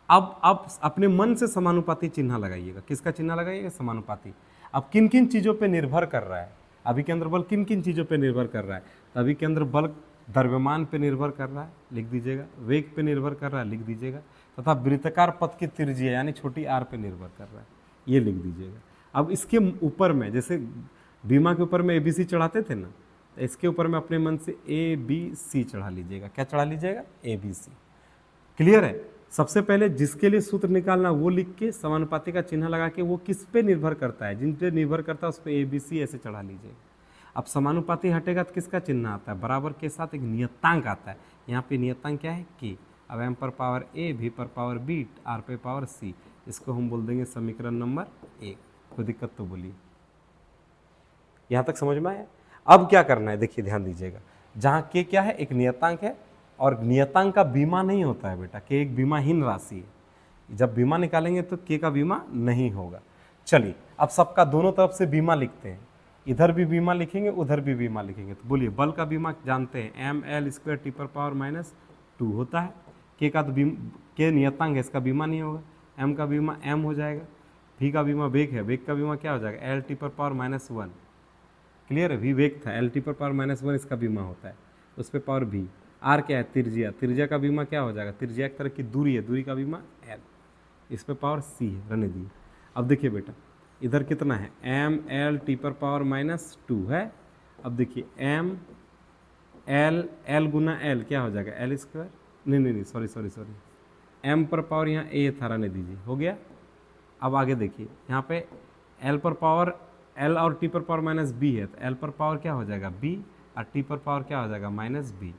अब अपने मन से समानुपाती चिन्ह लगाइएगा। किसका चिन्ह लगाइएगा, समानुपाती। अब किन किन चीज़ों पे निर्भर कर रहा है अभिकेंद्र बल, किन किन चीज़ों पे निर्भर कर रहा है। तो अभिकेंद्र बल द्रव्यमान पे निर्भर कर रहा है, लिख दीजिएगा। वेग पे निर्भर कर रहा है, लिख दीजिएगा। तथा वृत्ताकार पथ की त्रिज्या यानी छोटी r पे निर्भर कर रहा है, ये लिख दीजिएगा। अब इसके ऊपर में, जैसे बीमा के ऊपर में ABC चढ़ाते थे ना, तो इसके ऊपर में अपने मन से ABC चढ़ा लीजिएगा। क्या चढ़ा लीजिएगा, ABC। क्लियर है। सबसे पहले जिसके लिए सूत्र निकालना वो लिख के समानुपाती का चिन्ह लगा के वो किस पे निर्भर करता है, जिन पे निर्भर करता है उस पर ABC ऐसे चढ़ा लीजिएगा। अब समानुपाती हटेगा तो किसका चिन्ह आता है, बराबर के साथ एक नियतांक आता है। यहाँ पे नियतांक क्या है, K। अब m पर पावर a, v पर पावर b, r पे पावर c, इसको हम बोल देंगे समीकरण नंबर 1। कोई दिक्कत तो बोलिए, यहाँ तक समझ में आया। अब क्या करना है, देखिए ध्यान दीजिएगा। जहाँ k क्या है, एक नियतांक है, और नियतांक का बीमा नहीं होता है बेटा, k एक बीमाहीन राशि है। जब बीमा निकालेंगे तो k का बीमा नहीं होगा। चलिए अब सबका दोनों तरफ से बीमा लिखते हैं, इधर भी बीमा लिखेंगे उधर भी बीमा लिखेंगे। तो बोलिए, बल का बीमा जानते हैं ml² T⁻² होता है। k का तो k नियतांक है, इसका बीमा नहीं होगा। m का बीमा m हो जाएगा। v का बीमा वेग है, वेग का बीमा क्या हो जाएगा, L⁻⁻⁻1। क्लियर है, v वेग था, L⁻⁻⁻1 इसका बीमा होता है, उस पर पावर v। r क्या है, त्रिज्या, त्रिज्या का बीमा क्या हो जाएगा, त्रिज्या एक तरह की दूरी है, दूरी का बीमा l, इस पे पावर c है, रहने दी। अब देखिए बेटा, इधर कितना है, ml⁻² है। अब देखिए l गुना l क्या हो जाएगा, l²। नहीं सॉरी, m पर पावर यहाँ a था, रहने दीजिए, हो गया। अब आगे देखिए, यहाँ पे l पर पावर l और t पर पावर -b है, तो l पर पावर क्या हो जाएगा, b, और t पर पावर क्या हो जाएगा, -b,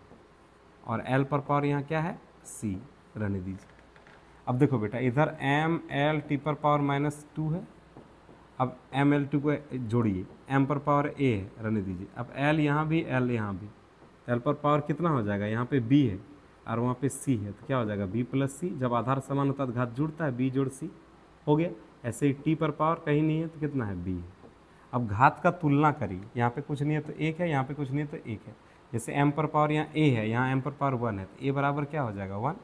और l पर पावर यहाँ क्या है, c, रहने दीजिए। अब देखो बेटा, इधर ml⁻² है। अब ml2 को जोड़िए, m पर पावर a है, रहने दीजिए। अब l यहाँ भी, l यहाँ भी, l पर पावर कितना हो जाएगा, यहाँ पे b है और वहाँ पे c है, तो क्या हो जाएगा, b + c। जब आधार समान होता है तो घात जुड़ता है, b जोड़ c, हो गया। ऐसे ही t पर पावर कहीं नहीं है तो कितना है, b है। अब घात का तुलना करिए, यहाँ पे कुछ नहीं है तो 1 है, यहाँ पे कुछ नहीं है तो 1 है। जैसे m पर पावर यहाँ a है, यहाँ m पर पावर 1 है, तो a बराबर क्या हो जाएगा, 1।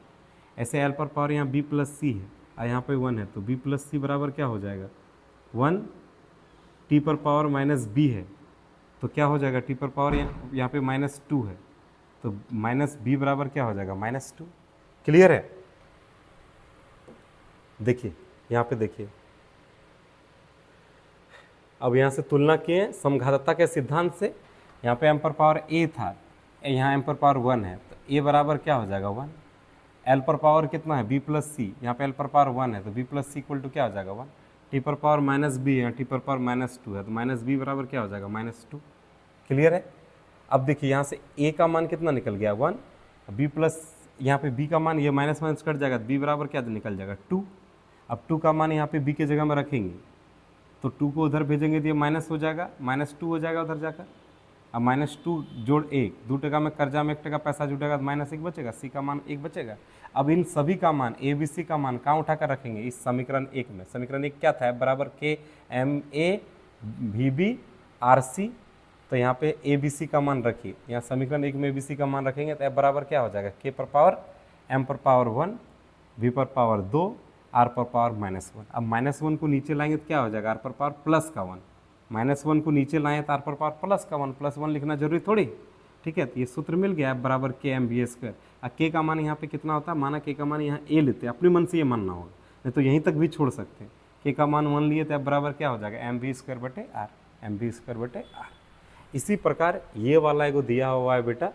ऐसे एल पर पावर यहाँ बी प्लस सी है और यहाँ पे 1 है, तो बी प्लस सी बराबर क्या हो जाएगा 1, टी पर पावर माइनस बी है तो क्या हो जाएगा टी पर पावर यहाँ पे -2 है तो माइनस बी बराबर क्या हो जाएगा -2। क्लियर है? देखिए यहाँ पे देखिए, अब यहाँ से तुलना किए समघातकता के सिद्धांत से। यहाँ पे एम पर पावर ए था, यहाँ एम पर पावर 1 है तो ए बराबर क्या हो जाएगा 1। एल पर पावर कितना है बी प्लस सी, यहाँ पे एल पर पावर 1 है तो B plus C equal to क्या हो जाएगा 1। टी पर पावर माइनस बी है, टी पर पावर -2 है तो माइनस बी बराबर क्या हो जाएगा -2। क्लियर है? अब देखिए यहाँ से ए का मान कितना निकल गया 1, बी प्लस यहाँ पे बी का मान ये माइनस माइनस कट जाएगा, बी बराबर क्या निकल जाएगा 2। अब 2 का मान यहाँ पे बी के जगह में रखेंगे तो 2 को उधर भेजेंगे तो ये माइनस हो जाएगा, -2 हो जाएगा उधर जाकर। अब -2 जोड़ 1, 2 टका में कर्जा में 1 टका पैसा जुटेगा तो -1 बचेगा, सी का मान 1 बचेगा। अब इन सभी का मान ए बी सी का मान कहाँ उठाकर रखेंगे इस समीकरण 1 में। समीकरण 1 क्या था, F बराबर K M A V B R C, तो यहाँ पे ए बी सी का मान रखिए, यहाँ समीकरण 1 में ए बी सी का मान रखेंगे तो F बराबर क्या हो जाएगा के पर पावर एम पर पावर 1, वी पर पावर 2, आर पर पावर -1। अब -1 को नीचे लाएंगे तो क्या हो जाएगा आर पर पावर प्लस का 1, -1 को नीचे लाएं तो आर पर पावर प्लस का 1, +1 लिखना जरूरी थोड़ी। ठीक है, तो ये सूत्र मिल गया F बराबर के एम बी ए स्क्वायर। अब के का मान यहाँ पे कितना होता है, माना के का मान यहाँ ए लेते हैं, अपने मन से ये मानना होगा, नहीं तो यहीं तक भी छोड़ सकते हैं। के का मान 1 लिए तो F बराबर क्या हो जाएगा एम बी स्क्वायर बटे आर, एम बी स्क्वायर बटे आर। इसी प्रकार ये वाला एगो दिया हुआ है बेटा,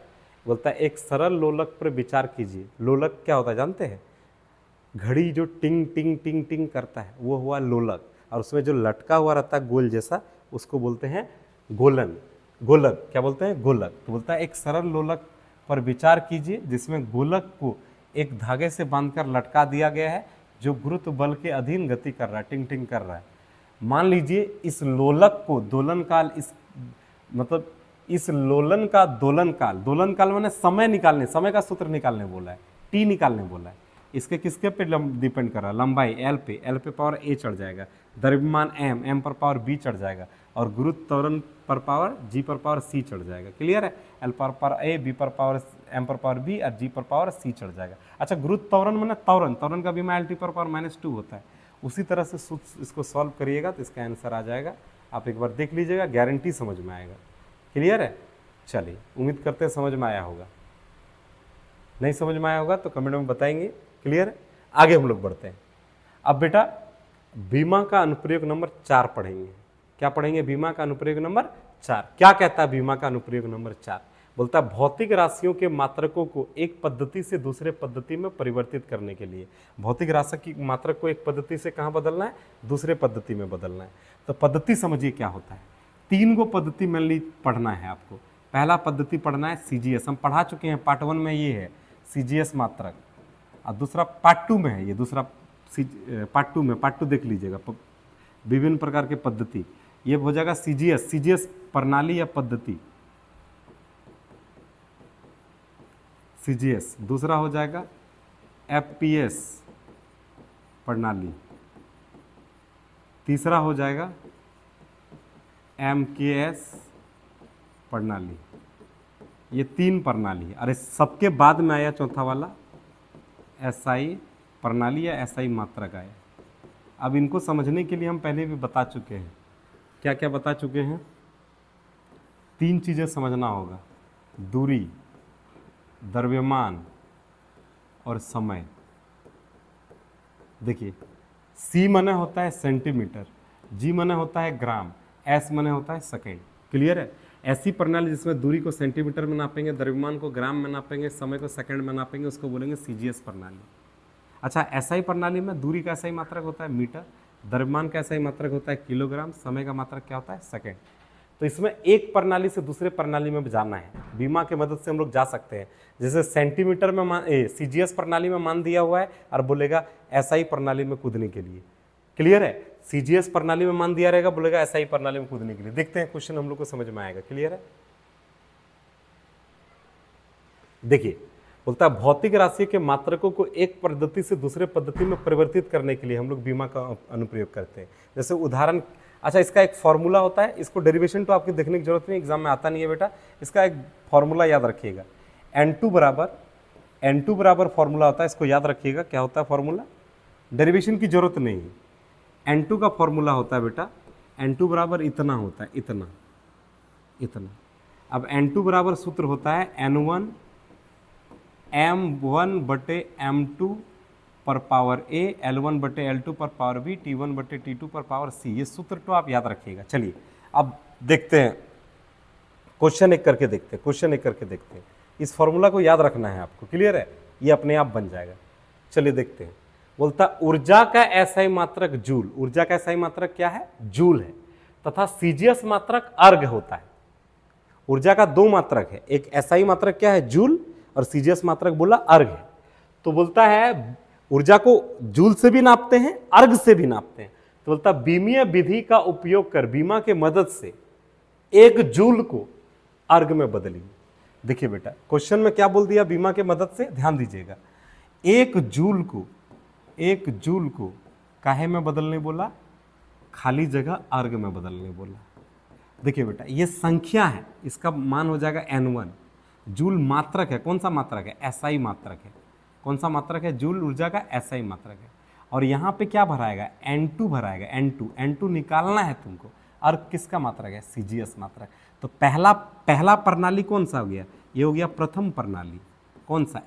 बोलता है एक सरल लोलक पर विचार कीजिए। लोलक क्या होता है जानते हैं, घड़ी जो टिंग टिंग टिंग टिंग करता है वो हुआ लोलक, और उसमें जो लटका हुआ रहता है गोल जैसा उसको बोलते हैं गोलन, गोलक। क्या बोलते हैं, गोलक। तो बोलता है एक सरल लोलक पर विचार कीजिए जिसमें गोलक को एक धागे से बांधकर लटका दिया गया है जो गुरुत्व बल के अधीन गति कर रहा है, टिंग टिंग कर रहा है। मान लीजिए इस लोलक को दोलन काल, इस मतलब इस लोलन का दोलन काल, दोलन काल मैंने समय निकालने, समय का सूत्र निकालने बोला है, टी निकालने बोला है। इसके किसके पे डिपेंड कर रहा है, लंबाई एल पे, एल पे पावर ए चढ़ जाएगा, द्रव्यमान एम, एम पर पावर बी चढ़ जाएगा, और गुरुत्व त्वरण पर पावर जी पर पावर सी चढ़ जाएगा। क्लियर है? एल पर पावर ए, बी पर पावर एम पर पावर बी और जी पर पावर सी चढ़ जाएगा। अच्छा, गुरुत्व त्वरण मैंने त्वरण, त्वरण का भी मान एल टी पर पावर -2 होता है। उसी तरह से इसको सॉल्व करिएगा तो इसका आंसर आ जाएगा। आप एक बार देख लीजिएगा, गारंटी समझ में आएगा। क्लियर है? चलिए, उम्मीद करते हैं समझ में आया होगा। नहीं समझ में आया होगा तो कमेंट में बताएंगे। क्लियर है? आगे हम लोग बढ़ते हैं। अब बेटा बीमा का अनुप्रयोग नंबर 4 पढ़ेंगे। क्या पढ़ेंगे? बीमा का अनुप्रयोग नंबर 4। क्या कहता है बीमा का अनुप्रयोग नंबर 4? बोलता है भौतिक राशियों के मात्रकों को एक पद्धति से दूसरे पद्धति में परिवर्तित करने के लिए। भौतिक राशि की मात्रक को एक पद्धति से कहाँ बदलना है? दूसरे पद्धति में बदलना है। तो पद्धति समझिए क्या होता है। 3 गो पद्धति मेनली पढ़ना है आपको। पहला पद्धति पढ़ना है CGS, हम पढ़ा चुके हैं, पार्ट 1 में ये है CGS मात्रक, और दूसरा पार्ट 2 में है, ये दूसरा पार्ट 2 में, पार्ट 2 देख लीजिएगा, विभिन्न प्रकार के पद्धति। ये हो जाएगा CGS प्रणाली या पद्धति, CGS। दूसरा हो जाएगा FPS प्रणाली, तीसरा हो जाएगा MKS प्रणाली। ये 3 प्रणाली है। अरे सबके बाद में आया चौथा वाला SI प्रणाली या SI मात्रक आया। अब इनको समझने के लिए हम पहले भी बता चुके हैं। क्या क्या बता चुके हैं? 3 चीज़ें समझना होगा, दूरी, द्रव्यमान और समय। देखिए, C माने होता है सेंटीमीटर, G माने होता है ग्राम, S माने होता है सेकेंड। क्लियर है? ऐसी प्रणाली जिसमें दूरी को सेंटीमीटर में नापेंगे, द्रव्यमान को ग्राम में नापेंगे, समय को सेकंड में नापेंगे, उसको बोलेंगे CGS प्रणाली। अच्छा, SI प्रणाली में दूरी का SI मात्रक होता है मीटर, द्रव्यमान का SI मात्रक होता है किलोग्राम, समय का मात्रक क्या होता है? सेकंड। तो इसमें एक प्रणाली से दूसरे प्रणाली में जाना है, बीमा की मदद से हम लोग जा सकते हैं। जैसे सेंटीमीटर में CGS प्रणाली में मान दिया हुआ है और बोलेगा SI प्रणाली में कूदने के लिए। क्लियर है? CGS प्रणाली में मान दिया रहेगा, बोलेगा SI प्रणाली में कूदने के लिए। देखते हैं क्वेश्चन हम लोग को समझ में आएगा। क्लियर है? देखिए, बोलता है भौतिक राशि के मात्रकों को एक पद्धति से दूसरे पद्धति में परिवर्तित करने के लिए हम लोग बीमा का अनुप्रयोग करते हैं। जैसे उदाहरण, अच्छा इसका एक फॉर्मूला होता है, इसको डेरिवेशन तो आपकी देखने की जरूरत नहीं, एग्जाम में आता नहीं है बेटा। इसका एक फॉर्मूला याद रखिएगा, N2 बराबर N2 बराबर फॉर्मूला होता है, इसको याद रखिएगा, क्या होता है फॉर्मूला, डेरिवेशन की जरूरत नहीं है। N2 का फॉर्मूला होता है बेटा, N2 बराबर इतना होता है, इतना इतना। अब N2 बराबर सूत्र होता है N1 M1 बटे M2 पर पावर A, L1 बटे L2 पर पावर B, T1 बटे T2 पर पावर C। ये सूत्र तो आप याद रखिएगा। चलिए अब देखते हैं, क्वेश्चन एक करके देखते हैं, क्वेश्चन एक करके देखते हैं। इस फॉर्मूला को याद रखना है आपको, क्लियर है, ये अपने आप बन जाएगा। चलिए देखते हैं, बोलता ऊर्जा का एसआई मात्रक जूल, ऊर्जा का एसआई मात्रक क्या है, जूल है, तथा सीजीएस मात्रक अर्ग होता है। ऊर्जा का दो मात्रक है, एक एसआई मात्रक क्या है, जूल, और सीजीएस मात्रक बोला अर्ग है। तो बोलता है ऊर्जा को जूल से भी नापते हैं, अर्ग से भी नापते हैं। तो बोलता बीमीय विधि का उपयोग कर बीमा के मदद से एक जूल को अर्ग में बदलिए। देखिए बेटा क्वेश्चन में क्या बोल दिया, बीमा के मदद से, ध्यान दीजिएगा, एक जूल को काहे में बदलने बोला, खाली जगह अर्ग में बदलने बोला। देखिए बेटा ये संख्या है, इसका मान हो जाएगा N1। जूल मात्रक है, कौन सा मात्रक है, एसआई मात्रक है। कौन सा मात्रक है, जूल ऊर्जा का एसआई मात्रक है। और यहाँ पे क्या भराएगा, N2 भराएगा, N2 निकालना है तुमको। अर्ग किसका मात्रक है, सीजीएस मात्रक। तो पहला प्रणाली कौन सा हो गया, ये हो गया प्रथम प्रणाली, कौन सा,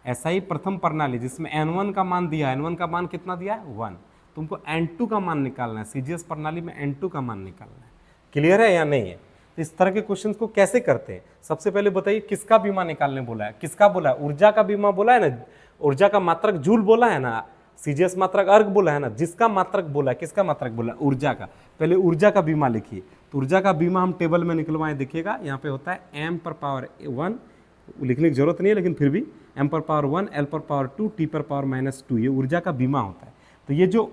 एसआई प्रथम प्रणाली, जिसमें N1 का मान दिया, N1 का मान कितना दिया है, 1। तुमको N2 का मान निकालना है, सीजीएस प्रणाली में N2 का मान निकालना है। क्लियर है या नहीं है। तो इस तरह के क्वेश्चंस को कैसे करते हैं, सबसे पहले बताइए किसका बीमा निकालने बोला है, किसका बोला है, ऊर्जा का बीमा बोला है ना, ऊर्जा का मात्रक जूल बोला है ना, सीजीएस मात्रक अर्ग बोला है ना, जिसका मात्रक बोला है, किसका मात्रक बोला है, ऊर्जा का। पहले ऊर्जा का बीमा लिखिए। तो ऊर्जा का बीमा हम टेबल में निकलवाएं, देखिएगा यहाँ पे होता है m पर पावर 1, लिखने की जरूरत नहीं है लेकिन फिर भी m पर पावर 1, L पर पावर 2, T पर पावर -2, ये ऊर्जा का बीमा होता है। तो ये जो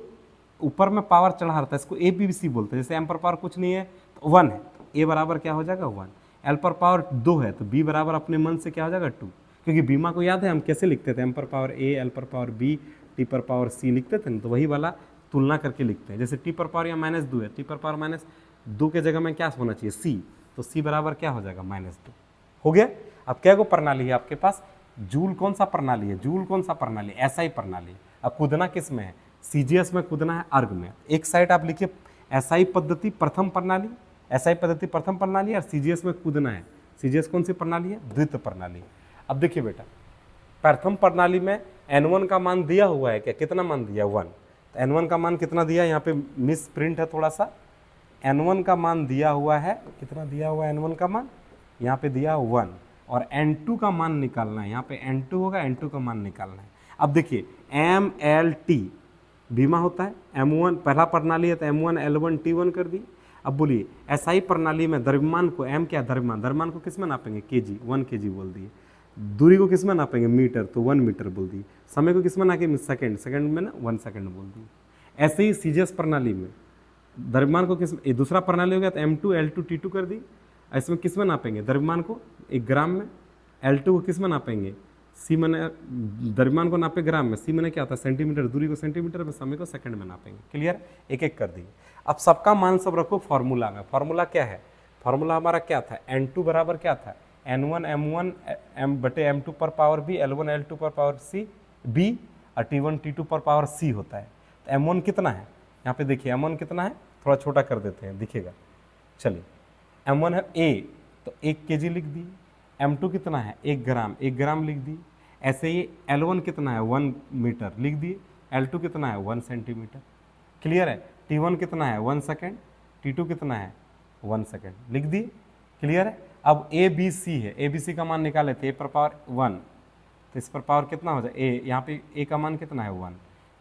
ऊपर में पावर चढ़ा रहता है इसको ABC बोलते हैं। जैसे m पर पावर कुछ नहीं है तो 1 है, तो A बराबर क्या हो जाएगा 1, L पर पावर 2 है तो B बराबर अपने मन से क्या हो जाएगा 2, क्योंकि बीमा को याद है हम कैसे लिखते थे, m पर पावर A, L पर पावर B, T पर पावर C लिखते थे ना, तो वही वाला तुलना करके लिखते हैं। जैसे T पर पावर यहाँ -2 है, T पर पावर -2 के जगह में क्या होना चाहिए, C, तो C बराबर क्या हो जाएगा -2, हो गया। अब क्या को प्रणाली है आपके पास, जूल कौन सा प्रणाली है, जूल कौन सा प्रणाली, एसआई प्रणाली। अब कूदना किस में है, सीजीएस में कूदना है, अर्ग में। एक साइड आप लिखिए एसआई पद्धति प्रथम प्रणाली, एसआई पद्धति प्रथम प्रणाली, और सीजीएस में कूदना है, सीजीएस कौन सी प्रणाली है, द्वितीय प्रणाली। अब देखिए बेटा प्रथम प्रणाली में N1 का मान दिया हुआ है क्या, कितना मान दिया 1, तो N1 का मान कितना दिया, यहाँ पे मिस प्रिंट है थोड़ा सा, N1 का मान दिया हुआ है, कितना दिया हुआ है N1 का मान, यहाँ पे दिया 1, और N2 का मान निकालना है, यहाँ पे N2 होगा, N2 का मान निकालना है। अब देखिए MLT बीमा होता है, M1 पहला प्रणाली है तो M1 L1 T1 कर दी। अब बोलिए एसआई प्रणाली में द्रव्यमान को M क्या, द्रव्यमान को किस में नापेंगे, kg, 1 kg बोल दिए। दूरी को किस में नापेंगे, मीटर, तो 1 मीटर बोल दिए। समय को किस में नापेंगे, सेकंड में ना 1 सेकंड बोल दिए। ऐसे ही सीजीएस प्रणाली में द्रव्यमान को किस, दूसरा प्रणाली हो गया तो M2 L2 T2 कर दी। इसमें किस में नापेंगे, द्रव्यमान को 1 ग्राम में, L2 को किस में नापेंगे, C मैंने द्रव्यमान को नापे ग्राम में, C मैंने क्या होता है सेंटीमीटर, दूरी को सेंटीमीटर में, समय को सेकंड में नापेंगे। क्लियर, एक एक कर दिए। अब सबका मान सब रखो फॉर्मूला में। फॉर्मूला क्या है, फॉर्मूला हमारा क्या था, N2 बराबर क्या था, N1 M1 M2 पर पावर B, L1 L2 पर पावर C B, और T1 T2 पर पावर C होता है। तो M1 कितना है, यहाँ पे देखिए M1 कितना है, थोड़ा छोटा कर देते हैं दिखेगा। चलिए M1 है A, तो 1 kg लिख दी। M2 कितना है, 1 ग्राम, 1 ग्राम लिख दी। ऐसे ही L1 कितना है, 1 मीटर लिख दिए। L2 कितना है, 1 सेंटीमीटर। क्लियर है। T1 कितना है, 1 सेकेंड। T2 कितना है, 1 सेकेंड लिख दिए। क्लियर है। अब ABC है, ABC का मान निकाले थे, A पर पावर 1, तो इस पर पावर कितना हो जाए A, यहाँ पे A का मान कितना है 1,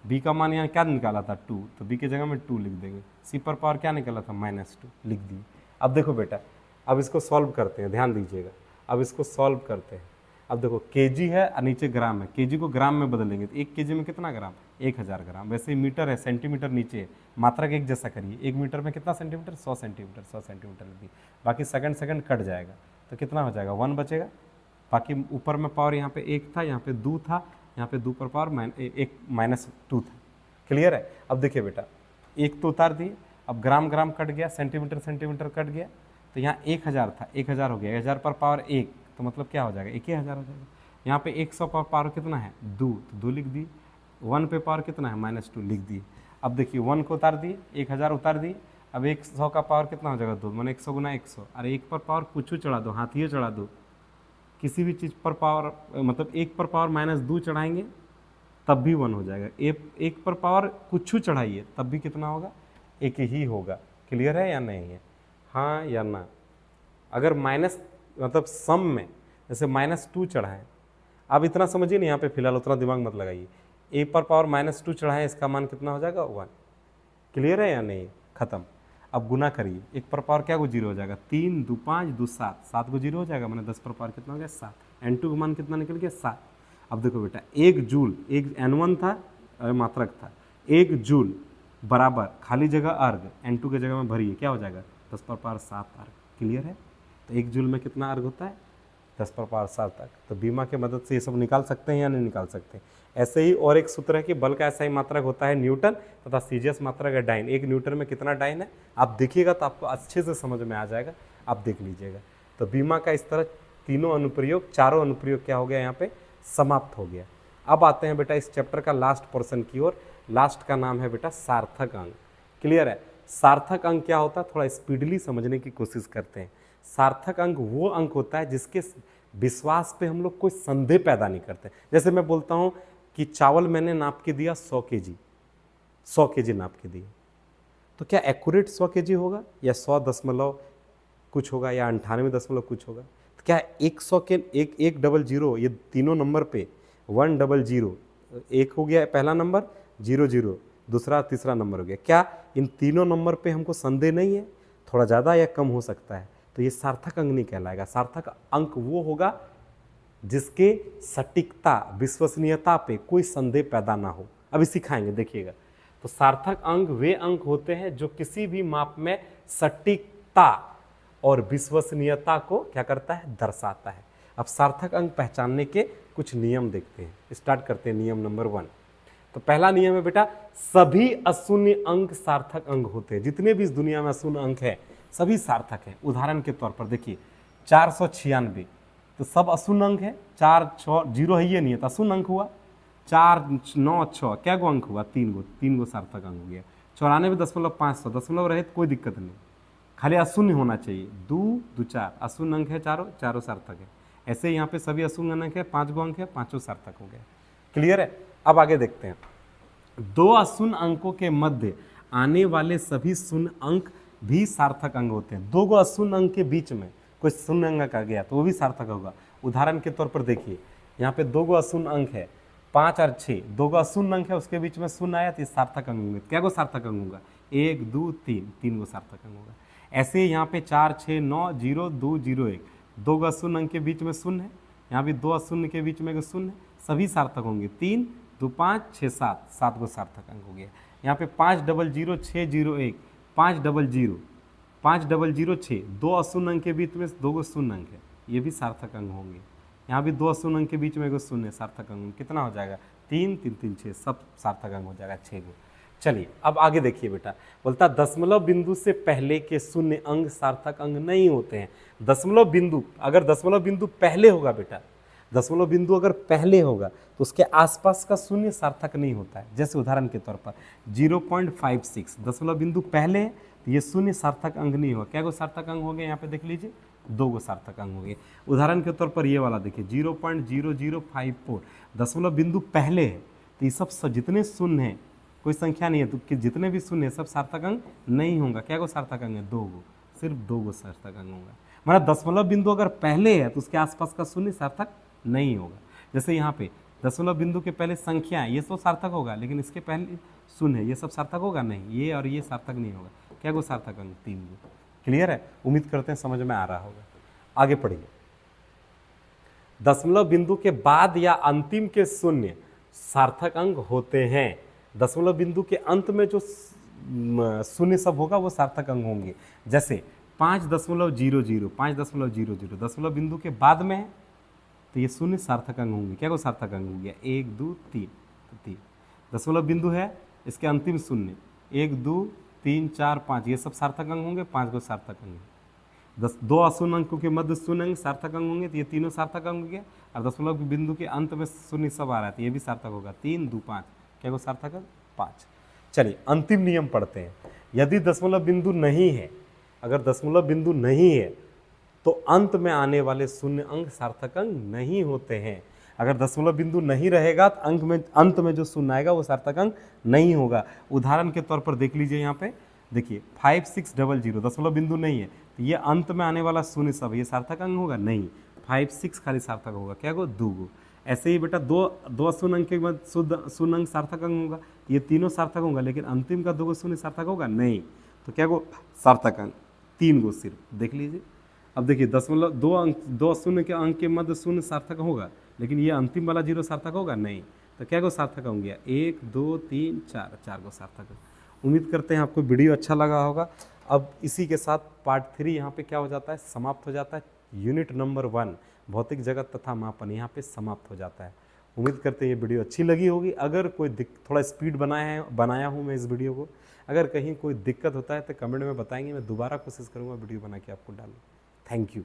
B का मान यहाँ क्या निकाला था 2, तो B की जगह में 2 लिख देंगे। C पर पावर क्या निकाला था -2 लिख दिए। अब देखो बेटा, अब इसको सॉल्व करते हैं, ध्यान दीजिएगा। अब इसको सॉल्व करते हैं। अब देखो kg है और नीचे ग्राम है, kg को ग्राम में बदलेंगे तो 1 kg में कितना ग्राम, 1000 ग्राम। वैसे ही मीटर है, सेंटीमीटर नीचे है, मात्रक एक जैसा करिए। 1 मीटर में कितना सेंटीमीटर, 100 सेंटीमीटर, 100 सेंटीमीटर लिखिए। बाकी सेकंड कट जाएगा तो कितना हो जाएगा, 1 बचेगा। बाकी ऊपर में पावर यहाँ पे 1 था, यहाँ पे 2 था, यहाँ पे 2 पर पावर -2 था। क्लियर है। अब देखिए बेटा, 1 तो उतार दिए, अब ग्राम कट गया, सेंटीमीटर कट गया, तो यहाँ 1000 था, 1000 हो गया, 1000 पर पावर 1, तो मतलब क्या हो जाएगा, 1000 हो जाएगा। यहाँ पे 100 पर पावर कितना है 2, तो 2 लिख दिए। 1 पे पावर कितना है -2 लिख दिए। अब देखिए 1 को उतार दिए, 1000 उतार दिए। अब 100 का पावर कितना हो जाएगा 2, मैंने 100 गुना 100। अरे 1 पर पावर कुछ चढ़ा दो, हाथियों चढ़ा दो, किसी भी चीज़ पर पावर मतलब 1 पर पावर -2 चढ़ाएंगे तब भी 1 हो जाएगा। 1 पर पावर कुछ चढ़ाइए तब भी कितना होगा 1 ही होगा। क्लियर है या नहीं है, हाँ या ना। अगर माइनस मतलब सम में जैसे -2 चढ़ाएं, अब इतना समझिए नहीं यहाँ पे फिलहाल, उतना दिमाग मत लगाइए। 1 पर पावर -2 चढ़ाएं, इसका मान कितना हो जाएगा 1। क्लियर है या नहीं, खत्म। अब गुना करिए, 1 पर पावर क्या को 0 हो जाएगा 3 2 5 2 7, 7 को 0 हो जाएगा, मैंने 10 पर पावर कितना हो गया 7। n2 का मान कितना निकल गया 7। अब देखो बेटा 1 जूल, एक n1 था मात्रक था, 1 जूल बराबर खाली जगह अर्घ n2 की जगह में भरिए, क्या हो जाएगा 10 पर पावर 7 अर्घ। क्लियर है, तो 1 जूल में कितना अर्घ होता है 10 पर पावर 7 तक। तो बीमा के मदद से ये सब निकाल सकते हैं या नहीं निकाल सकते। ऐसे ही और एक सूत्र है कि बल का SI मात्रक होता है न्यूटन तथा CGS मात्रक है डाइन। 1 न्यूटन में कितना डाइन है आप देखिएगा तो आपको अच्छे से समझ में आ जाएगा, आप देख लीजिएगा। तो बीमा का इस तरह तीनों अनुप्रयोग, चारों अनुप्रयोग क्या हो गया यहाँ पे समाप्त हो गया। अब आते हैं बेटा इस चैप्टर का लास्ट पोर्शन की ओर। लास्ट का नाम है बेटा सार्थक अंक। क्लियर है, सार्थक अंक क्या होता है थोड़ा स्पीडली समझने की कोशिश करते हैं। सार्थक अंक वो अंक होता है जिसके विश्वास पे हम लोग कोई संदेह पैदा नहीं करते। जैसे मैं बोलता हूँ कि चावल मैंने नाप के दिया 100 केजी, 100 केजी नाप के दिए, तो क्या एक्यूरेट 100 केजी होगा या 100 दशमलव कुछ होगा या 98 दशमलव कुछ होगा। तो क्या 100 के 100, ये तीनों नंबर पे 100, 1 हो गया पहला नंबर, 00 दूसरा, तीसरा नंबर हो गया, क्या इन तीनों नंबर पे हमको संदेह नहीं है, थोड़ा ज़्यादा या कम हो सकता है, तो ये सार्थक अंक नहीं कहलाएगा। सार्थक अंक वो होगा जिसके सटीकता, विश्वसनीयता पे कोई संदेह पैदा ना हो। अभी सिखाएंगे देखिएगा। तो सार्थक अंक वे अंक होते हैं जो किसी भी माप में सटीकता और विश्वसनीयता को क्या करता है दर्शाता है। अब सार्थक अंक पहचानने के कुछ नियम देखते हैं, स्टार्ट करते हैं। नियम नंबर 1, तो पहला नियम है बेटा सभी अशून्य अंक सार्थक अंक होते हैं। जितने भी इस दुनिया में अशून्य अंक है सभी सार्थक है। उदाहरण के तौर पर देखिए 496, तो सब अशून्य अंक है, 4 6 0 है ये नहीं है तो अशून्य अंक हुआ। 4 9 6 क्या गो अंक हुआ 3 गो सार्थक अंक हो गया। 94.5 दशमलव रहे तो कोई दिक्कत नहीं, खाली अशून्य होना चाहिए। 2 2 4 अशून्य अंक है, चारों सार्थक है। ऐसे यहाँ पे सभी अशून्य अंक है, 5 गो अंक है, पांचों सार्थक हो गए। क्लियर है, अब आगे देखते हैं। 2 अशून्य अंकों के मध्य आने वाले सभी शून्य अंक भी सार्थक अंक होते हैं। 2 गो अशून्य अंक के बीच में कोई शून्य अंक आ गया तो वो भी सार्थक होगा। उदाहरण के तौर पर देखिए यहाँ पे 2 गो अशून्य अंक है, 5 और 6, 2 गो अशून्य अंक है, उसके बीच में शून्य आया तो ये सार्थक अंक होंगे। क्या गो सार्थक अंक होगा 1 2 3 गो सार्थक अंक होगा। ऐसे यहाँ पे 4 6 9 0 2 0 1, 2 गो अशून्य अंक के बीच में शून्य है, यहाँ भी 2 अशून्य के बीच में एक शून्य है, सभी सार्थक होंगे। 3 2 5 6 7 गो सार्थक अंक हो गया। यहाँ पे 5 0 0 6 0 1, 5 0 0 6, 2 अशून्य अंक के बीच में 2 गो शून्य अंक है, ये भी सार्थक अंक होंगे। यहाँ भी 2 अशून्य अंक के बीच में एक शून्य सार्थक अंक, कितना हो जाएगा 3 3 3 6, सब सार्थक अंक हो जाएगा 6 गो। चलिए अब आगे देखिए बेटा, बोलता दशमलव बिंदु से पहले के शून्य अंक सार्थक अंक नहीं होते हैं। दशमलव बिंदु, अगर दशमलव बिंदु पहले होगा बेटा, दशमलव बिंदु अगर पहले होगा तो उसके आसपास का शून्य सार्थक नहीं होता है। जैसे उदाहरण के तौर पर 0.56 दशमलव बिंदु पहले है तो ये शून्य सार्थक अंक नहीं होगा। क्या गो सार्थक अंक हो गए यहाँ पे देख लीजिए, 2 गो सार्थक अंक हो गए। उदाहरण के तौर पर ये वाला देखिए 0.0054 दशमलव बिंदु पहले है तो ये सब जितने शून्य हैं कोई संख्या नहीं है तो जितने भी शून्य है सब सार्थक अंक नहीं होगा। क्या गो सार्थक अंक है 2 गो, सिर्फ 2 गो सार्थक अंक होगा। मतलब दशमलव बिंदु अगर पहले है तो उसके आसपास का शून्य सार्थक नहीं होगा। जैसे यहाँ पे दशमलव बिंदु के पहले संख्या है, ये सब सार्थक होगा, लेकिन इसके पहले शून्य है, ये सब सार्थक होगा नहीं, ये और ये सार्थक नहीं होगा। क्या गो सार्थक अंक 3 गो। क्लियर है, उम्मीद करते हैं समझ में आ रहा होगा। आगे पढ़िए। दशमलव बिंदु के बाद या अंतिम के शून्य सार्थक अंक होते हैं। दशमलव बिंदु के अंत में जो शून्य सब होगा वो सार्थक अंक होंगे। जैसे 5.00 5.00 दशमलव बिंदु के बाद में है तो ये शून्य सार्थक अंक होंगे। क्या को सार्थक अंक हो गया 1 2 3, तो 3 दशमलव बिंदु है, इसके अंतिम शून्य 1 2 3 4 5, ये सब सार्थक अंक होंगे, 5 गो सार्थक अंक। दो अशून्य अंकों के मध्य शून्य अंक सार्थक अंक होंगे, तो ये तीनों सार्थक अंक हो गया। और दशमलव के बिंदु के अंत में शून्य सब आ रहा है, तो ये भी सार्थक होगा। 3 2 5 क्या हो सार्थक अंक 5। चलिए अंतिम नियम पढ़ते हैं। यदि दशमलव बिंदु नहीं है, अगर दशमलव बिंदु नहीं है तो अंत में आने वाले शून्य अंक सार्थक अंक नहीं होते हैं। अगर दशमलव बिंदु नहीं रहेगा तो अंत में जो शून्य आएगा वो सार्थक अंक नहीं होगा। उदाहरण के तौर पर देख लीजिए, यहाँ पे देखिए 5600 दशमलव बिंदु नहीं है, तो ये अंत में आने वाला शून्य सब ये सार्थक अंक होगा नहीं, 56 खाली सार्थक होगा, क्या होगा 2 ऐसे ही बेटा दो शून्य अंक के बाद शुद्ध शून्य अंक सार्थक अंक होगा, ये तीनों सार्थक होगा, लेकिन अंतिम का 2 शून्य सार्थक होगा नहीं, तो क्या हो सार्थक अंक 3 सिर्फ देख लीजिए। अब देखिए दशमलव 2 शून्य के अंक के मध्य शून्य सार्थक होगा, लेकिन ये अंतिम वाला 0 सार्थक होगा नहीं, तो क्या को सार्थक हो गया 1 2 3 4 को सार्थक है। उम्मीद करते हैं आपको वीडियो अच्छा लगा होगा। अब इसी के साथ पार्ट 3 यहाँ पे क्या हो जाता है, समाप्त हो जाता है। यूनिट नंबर 1 भौतिक जगत तथा मापन यहाँ पे समाप्त हो जाता है। उम्मीद करते हैं ये वीडियो अच्छी लगी होगी। अगर कोई थोड़ा स्पीड बनाया हूँ मैं इस वीडियो को, अगर कहीं कोई दिक्कत होता है तो कमेंट में बताएंगे, मैं दोबारा कोशिश करूँगा वीडियो बना के आपको डालूँ। Thank you.